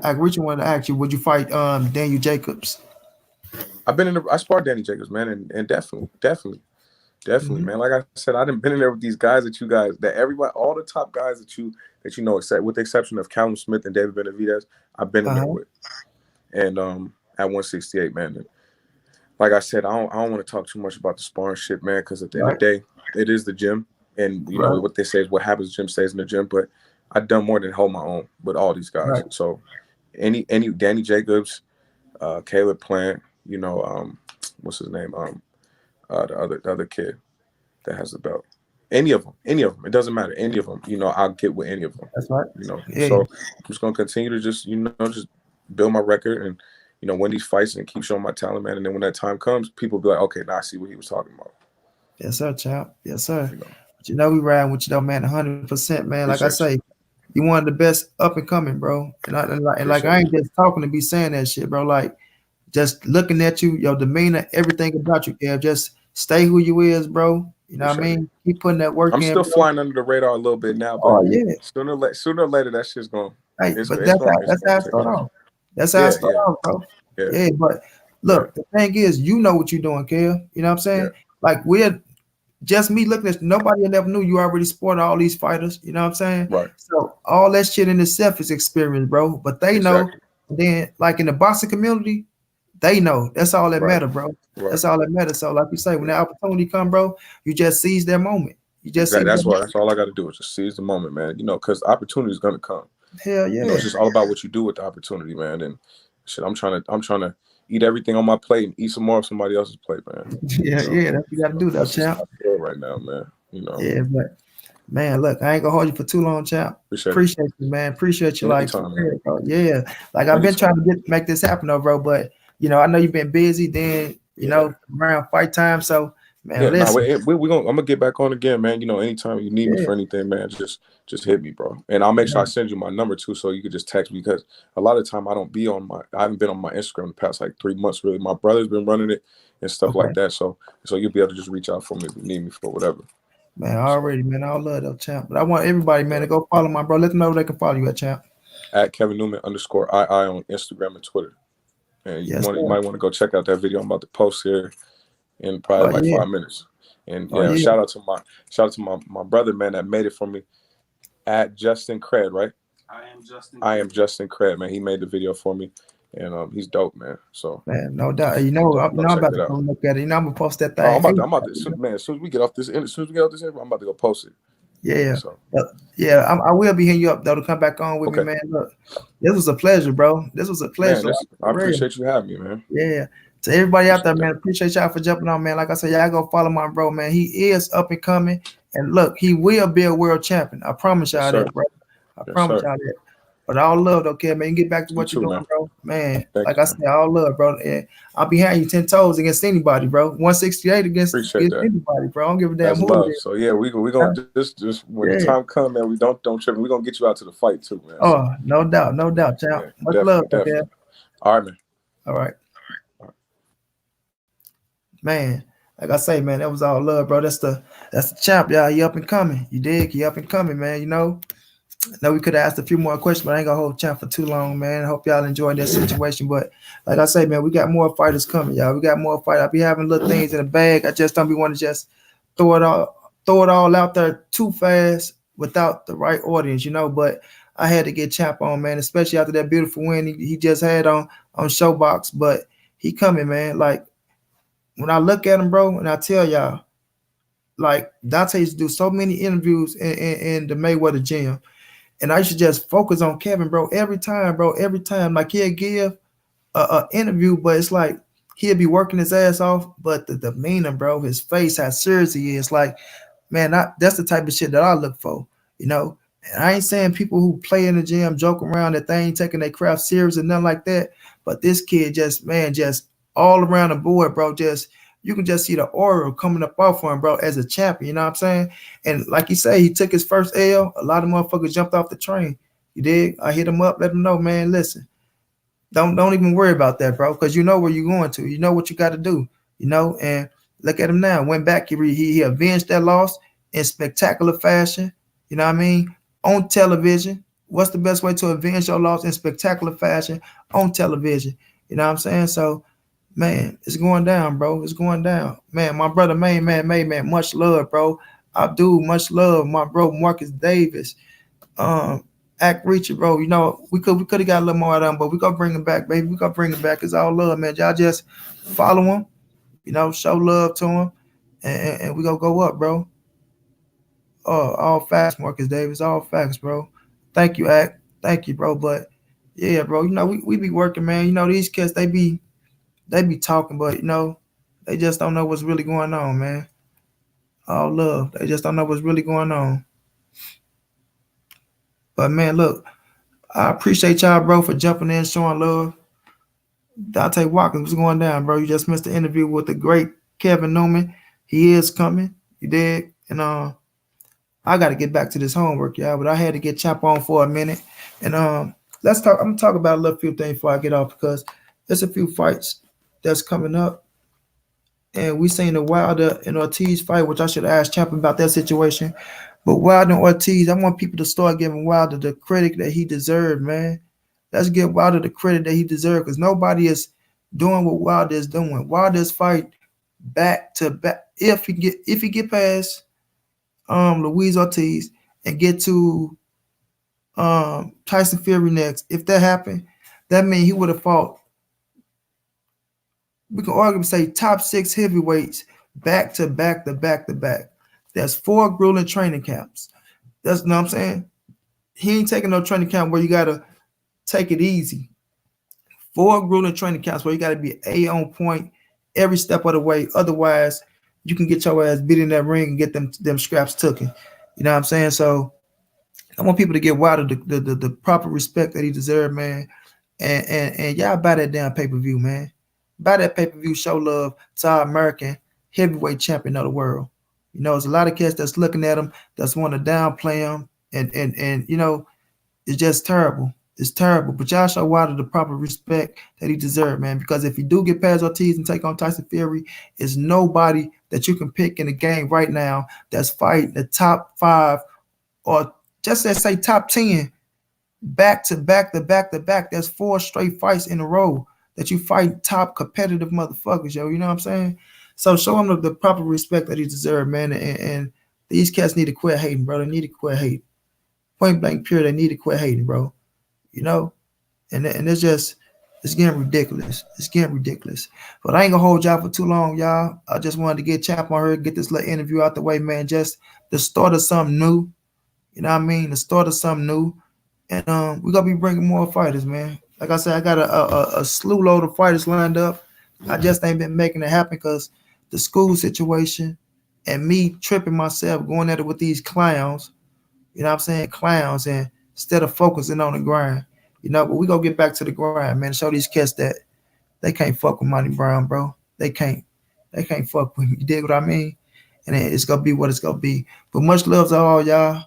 Speaker 1: Act Richard wanted to ask you, would you fight Daniel Jacobs?
Speaker 2: I sparred Danny Jacobs, man, and definitely,
Speaker 1: Mm-hmm.
Speaker 2: man. Like I said, I done been in there with these guys that everybody, all the top guys that you know, except with the exception of Callum Smith and David Benavidez, I've been in there
Speaker 1: Uh-huh.
Speaker 2: with. And at 168, man. And like I said, I don't want to talk too much about the sparring shit, man, because at the end of
Speaker 1: Right.
Speaker 2: the day, it is the gym, and you know
Speaker 1: Right.
Speaker 2: what they say is what happens in the gym stays in the gym. But I've done more than hold my own with all these guys.
Speaker 1: Right.
Speaker 2: So any Danny Jacobs, Caleb Plant, you know, what's his name, the other kid that has the belt. Any of them. It doesn't matter. Any of them. You know, I'll get with any of them.
Speaker 1: That's right.
Speaker 2: You know,
Speaker 1: Yeah.
Speaker 2: so I'm just gonna continue to just build my record and win these fights and keep showing my talent, man. And then when that time comes, people will be like, okay, now I see what he was talking about.
Speaker 1: Yes, sir, champ. Yes, sir.
Speaker 2: You know,
Speaker 1: But we riding with you though, man. 100%, man. Like I
Speaker 2: appreciate
Speaker 1: say, you one of the best up and coming, bro. And like
Speaker 2: appreciate
Speaker 1: I
Speaker 2: it.
Speaker 1: ain't just talking to be saying that shit, bro. Like just looking at you, your demeanor, everything about you, Kev. Just stay who you is, bro. You know what I
Speaker 2: Appreciate it.
Speaker 1: mean? Keep putting that work
Speaker 2: I'm
Speaker 1: in,
Speaker 2: still
Speaker 1: bro.
Speaker 2: flying under the radar a little bit now, but
Speaker 1: Oh yeah.
Speaker 2: sooner or later that shit's going
Speaker 1: Hey,
Speaker 2: it's
Speaker 1: but
Speaker 2: it's going it's
Speaker 1: that's how
Speaker 2: going
Speaker 1: I
Speaker 2: to take
Speaker 1: start
Speaker 2: off.
Speaker 1: off. That's how I
Speaker 2: Yeah,
Speaker 1: start
Speaker 2: yeah,
Speaker 1: off, bro.
Speaker 2: yeah,
Speaker 1: Yeah, but
Speaker 2: right,
Speaker 1: look, the thing is, you know what you're doing, Kev. You know what I'm
Speaker 2: yeah,
Speaker 1: saying? Like we're just me looking at nobody never knew you already supported all these fighters. You know what I'm saying?
Speaker 2: right,
Speaker 1: So all that shit in itself is experience, bro. But they know.
Speaker 2: exactly,
Speaker 1: Then, like in the boxing community, they know. That's all that
Speaker 2: right,
Speaker 1: matter, bro.
Speaker 2: right.
Speaker 1: That's all that matters. So, like you say, when
Speaker 2: Yeah.
Speaker 1: the opportunity come, bro, you just seize that moment. You just
Speaker 2: Exactly.
Speaker 1: seize that
Speaker 2: That's why.
Speaker 1: moment.
Speaker 2: That's all I got to do is just seize the moment, man. You know, because opportunity is gonna come.
Speaker 1: Hell
Speaker 2: You know,
Speaker 1: yeah.
Speaker 2: it's just all about what you do with the opportunity, man. And shit, I'm trying to eat everything on my plate and eat some more of somebody else's plate, man.
Speaker 1: Yeah,
Speaker 2: You know,
Speaker 1: yeah. That's what you got to do, though,
Speaker 2: that's just
Speaker 1: champ.
Speaker 2: how I feel right now, man. You know,
Speaker 1: Yeah, but man, look, I ain't gonna hold you for too long, champ.
Speaker 2: appreciate it.
Speaker 1: Appreciate you, man. Appreciate you, like for
Speaker 2: Anytime, man.
Speaker 1: real, bro. Yeah, like I've been trying
Speaker 2: Anytime.
Speaker 1: to make this happen, though, bro. But I know you've been busy. Then
Speaker 2: Yeah.
Speaker 1: around fight time. So, man,
Speaker 2: Yeah, no,
Speaker 1: listen.
Speaker 2: I'm gonna get back on again, man. You know, anytime you need me
Speaker 1: Yeah,
Speaker 2: for anything, man, just hit me, bro. And I'll make sure I
Speaker 1: man.
Speaker 2: send you my number too, so you could just text me because a lot of time I haven't been on my Instagram the past like 3 months really. My brother's been running it and stuff like
Speaker 1: Okay,
Speaker 2: that, so you'll be able to just reach out for me if you need me for whatever.
Speaker 1: man.
Speaker 2: So
Speaker 1: Already, man. I love that, champ. But I want everybody, man,
Speaker 2: yeah,
Speaker 1: to go follow my bro. Let them know where they can follow you at, champ.
Speaker 2: at Kevin Newman _II on Instagram and Twitter. And
Speaker 1: Yes,
Speaker 2: you
Speaker 1: sir.
Speaker 2: might want to go check out that video I'm about to post here in probably
Speaker 1: Oh
Speaker 2: like
Speaker 1: yeah.
Speaker 2: 5 minutes. And
Speaker 1: Oh
Speaker 2: yeah,
Speaker 1: yeah.
Speaker 2: shout out to my brother, man, that made it for me at Justin Cred, right? I am Justin Cred, man. He made the video for me, and he's dope, man. So
Speaker 1: Man, no doubt.
Speaker 2: definitely go
Speaker 1: I'm
Speaker 2: check
Speaker 1: about
Speaker 2: it
Speaker 1: to
Speaker 2: out.
Speaker 1: go look at it. I'm gonna post that
Speaker 2: Oh,
Speaker 1: thing. Hey,
Speaker 2: I'm about to, man. As soon as we get off this interview, I'm about to go post it.
Speaker 1: yeah,
Speaker 2: So
Speaker 1: yeah. I will be hitting you up though to come back on with me,
Speaker 2: okay,
Speaker 1: man. Look, this was a pleasure, bro. This was a
Speaker 2: man.
Speaker 1: pleasure, like,
Speaker 2: I
Speaker 1: for real.
Speaker 2: appreciate you having me, man.
Speaker 1: Yeah. To everybody out there,
Speaker 2: Appreciate that.
Speaker 1: man, appreciate y'all for jumping on, man. Like I said, y'all go follow my bro, man. He is up and coming, and look, he will be a world champion. I promise
Speaker 2: Yes,
Speaker 1: y'all
Speaker 2: sir.
Speaker 1: that, bro. I
Speaker 2: Yes,
Speaker 1: promise
Speaker 2: sir.
Speaker 1: y'all that. But all love, okay, man. You get back to
Speaker 2: You
Speaker 1: what you're
Speaker 2: too,
Speaker 1: doing,
Speaker 2: man.
Speaker 1: bro. Man,
Speaker 2: Thank
Speaker 1: like
Speaker 2: you,
Speaker 1: I
Speaker 2: man.
Speaker 1: said, all love, bro. And I'll be having you 10 toes against anybody, bro. 168
Speaker 2: Appreciate
Speaker 1: against
Speaker 2: that.
Speaker 1: anybody, bro. I don't give a damn
Speaker 2: That's
Speaker 1: who it
Speaker 2: love.
Speaker 1: is.
Speaker 2: So yeah, we gonna just when the
Speaker 1: Yeah.
Speaker 2: time come, man, we don't trip. We gonna get you out to the fight too, man. So
Speaker 1: Oh, no doubt, no doubt, champ.
Speaker 2: yeah,
Speaker 1: Much love,
Speaker 2: definitely,
Speaker 1: okay.
Speaker 2: definitely. All right, man.
Speaker 1: All right,
Speaker 2: All right.
Speaker 1: man. Like I say, man, that was all love, bro. That's the champ, y'all. He up and coming. You dig? He up and coming, man. I know we could have asked a few more questions, but I ain't gonna hold champ for too long, man. I hope y'all enjoyed that situation. But like I say, man, we got more fighters coming, y'all. We got more fight. I be having little things in the bag. I just don't be want to just throw it all out there too fast without the right audience, But I had to get champ on, man, especially after that beautiful win he just had on Showbox. But he coming, man. Like when I look at him, bro, and I tell y'all, like Dante used to do so many interviews in the Mayweather gym. And I should just focus on Kevin, bro, every time, bro, every time. Like he'll give a interview, but it's like he'll be working his ass off, but the demeanor, bro, his face, how serious he is, like, man, that's the type of shit that I look for, you know. And I ain't saying people who play in the gym, joke around, that they ain't taking their craft serious and nothing like that. But this kid just, man, just all around the board, bro, just you can just see the aura coming up off for him, bro, as a champion. You know what I'm saying? And like you say, he took his first L. A lot of motherfuckers jumped off the train. You dig? I hit him up, let him know, man. Listen, don't even worry about that, bro, because you know where you're going to. You know what you got to do. You know, and look at him now. Went back. He avenged that loss in spectacular fashion. You know what I mean? On television. What's the best way to avenge your loss in spectacular fashion on television? You know what I'm saying? So, man, it's going down, bro. It's going down. Man, my brother, man, much love, bro. I do much love, my bro Marcus Davis. Um, Act Reacher, bro. You know, we could have got a little more out of him, but we gonna bring him back, baby. We gonna bring him back. It's all love, man. Y'all just follow him, you know, show love to him, and we gonna go up, bro. All facts, Marcus Davis. All facts, bro. Thank you, Act. Thank you, bro. But yeah, bro. You know, we be working, man. You know, these kids they be talking, but you know, they just don't know what's really going on, man. All love. They just don't know what's really going on. But man, look, I appreciate y'all, bro, for jumping in, showing love. Dante Watkins was going down, bro. You just missed the interview with the great Kevin Newman. He is coming. You did. And I gotta get back to this homework, y'all. But I had to get Chop on for a minute. And let's talk. I'm gonna talk about a little few things before I get off because there's a few fights that's coming up. And we seen the Wilder and Ortiz fight, which I should ask Champ about that situation. But Wilder and Ortiz, I want people to start giving Wilder the credit that he deserved, man. Let's give Wilder the credit that he deserved because nobody is doing what Wilder is doing. Wilder's fight back to back. If he get past Luis Ortiz and get to Tyson Fury next, if that happened, that means he would have fought. We can arguably say top 6 heavyweights back to back to back to back. That's 4 grueling training camps. That's, you know what I'm saying? He ain't taking no training camp where you gotta take it easy. 4 grueling training camps where you gotta be on point every step of the way. Otherwise, you can get your ass beat in that ring and get them scraps taken. You know what I'm saying? So I want people to give Wilder the proper respect that he deserves, man. And y'all buy that damn pay-per-view, man. Buy that pay-per-view, show love to our American heavyweight champion of the world. You know, there's a lot of kids that's looking at him, that's want to downplay him, and you know, it's just terrible. It's terrible. But y'all show Wilder the proper respect that he deserves, man. Because if you do get past Ortiz and take on Tyson Fury, it's nobody that you can pick in the game right now that's fighting the top 5 or just let's say top 10 back to back to back to back. That's 4 straight fights in a row that you fight top competitive motherfuckers, yo. You know what I'm saying? So show him the proper respect that he deserves, man. And these cats need to quit hating, bro. They need to quit hating. Point blank, period. They need to quit hating, bro. You know? And it's getting ridiculous. It's getting ridiculous. But I ain't gonna hold y'all for too long, y'all. I just wanted to get Champ on her, get this little interview out the way, man. Just the start of something new. You know what I mean? The start of something new. And we're gonna be bringing more fighters, man. Like I said, I got a slew load of fighters lined up. I just ain't been making it happen because the school situation and me tripping myself going at it with these clowns. You know what I'm saying? Clowns, and instead of focusing on the grind. You know, but we gonna get back to the grind, man. Show these cats that they can't fuck with Monty Brown, bro. They can't. They can't fuck with me. You dig what I mean? And it's gonna be what it's gonna be. But much love to all y'all.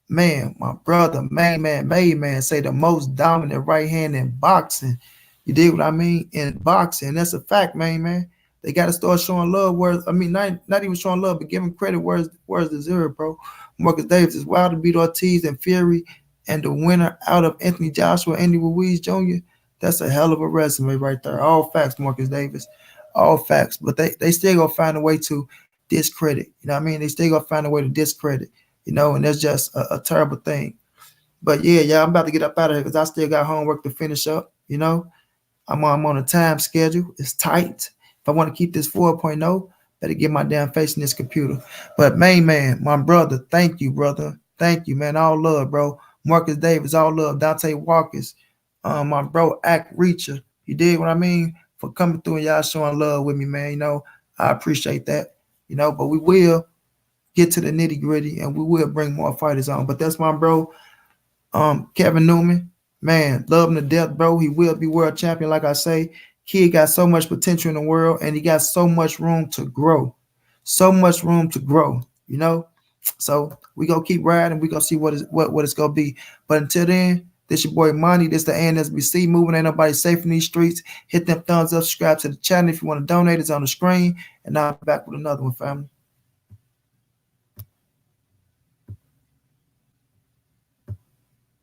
Speaker 1: Man, my brother, main man, say the most dominant right hand in boxing. You dig what I mean? In boxing. That's a fact, man. They got to start showing love where, I mean, not even showing love, but giving credit where's deserved, bro. Marcus Davis is wild to beat Ortiz and Fury and the winner out of Anthony Joshua, Andy Ruiz Jr. That's a hell of a resume right there. All facts, Marcus Davis. All facts. But they still gonna find a way to discredit. You know what I mean? They still gonna find a way to discredit. You know, and that's just a terrible thing. But yeah, I'm about to get up out of here because I still got homework to finish up. You know, I'm on a time schedule. It's tight. If I want to keep this 4.0, better get my damn face in this computer. But main man, my brother, thank you, brother. Thank you, man. All love, bro. Marcus Davis, all love. Dante Walkers, my bro, Act Reacher. You did what I mean? For coming through and y'all showing love with me, man. You know, I appreciate that. You know, but we will get to the nitty gritty and we will bring more fighters on. But that's my bro, Kevin Newman. Man, love him to death, bro. He will be world champion, like I say. Kid got so much potential in the world and he got so much room to grow. So much room to grow, you know? So we gonna keep riding. We gonna see what it's gonna be. But until then, this your boy Monty. This the ANSBC moving. Ain't nobody safe in these streets. Hit them thumbs up, subscribe to the channel if you want to donate. It's on the screen. And I'll be back with another one, family.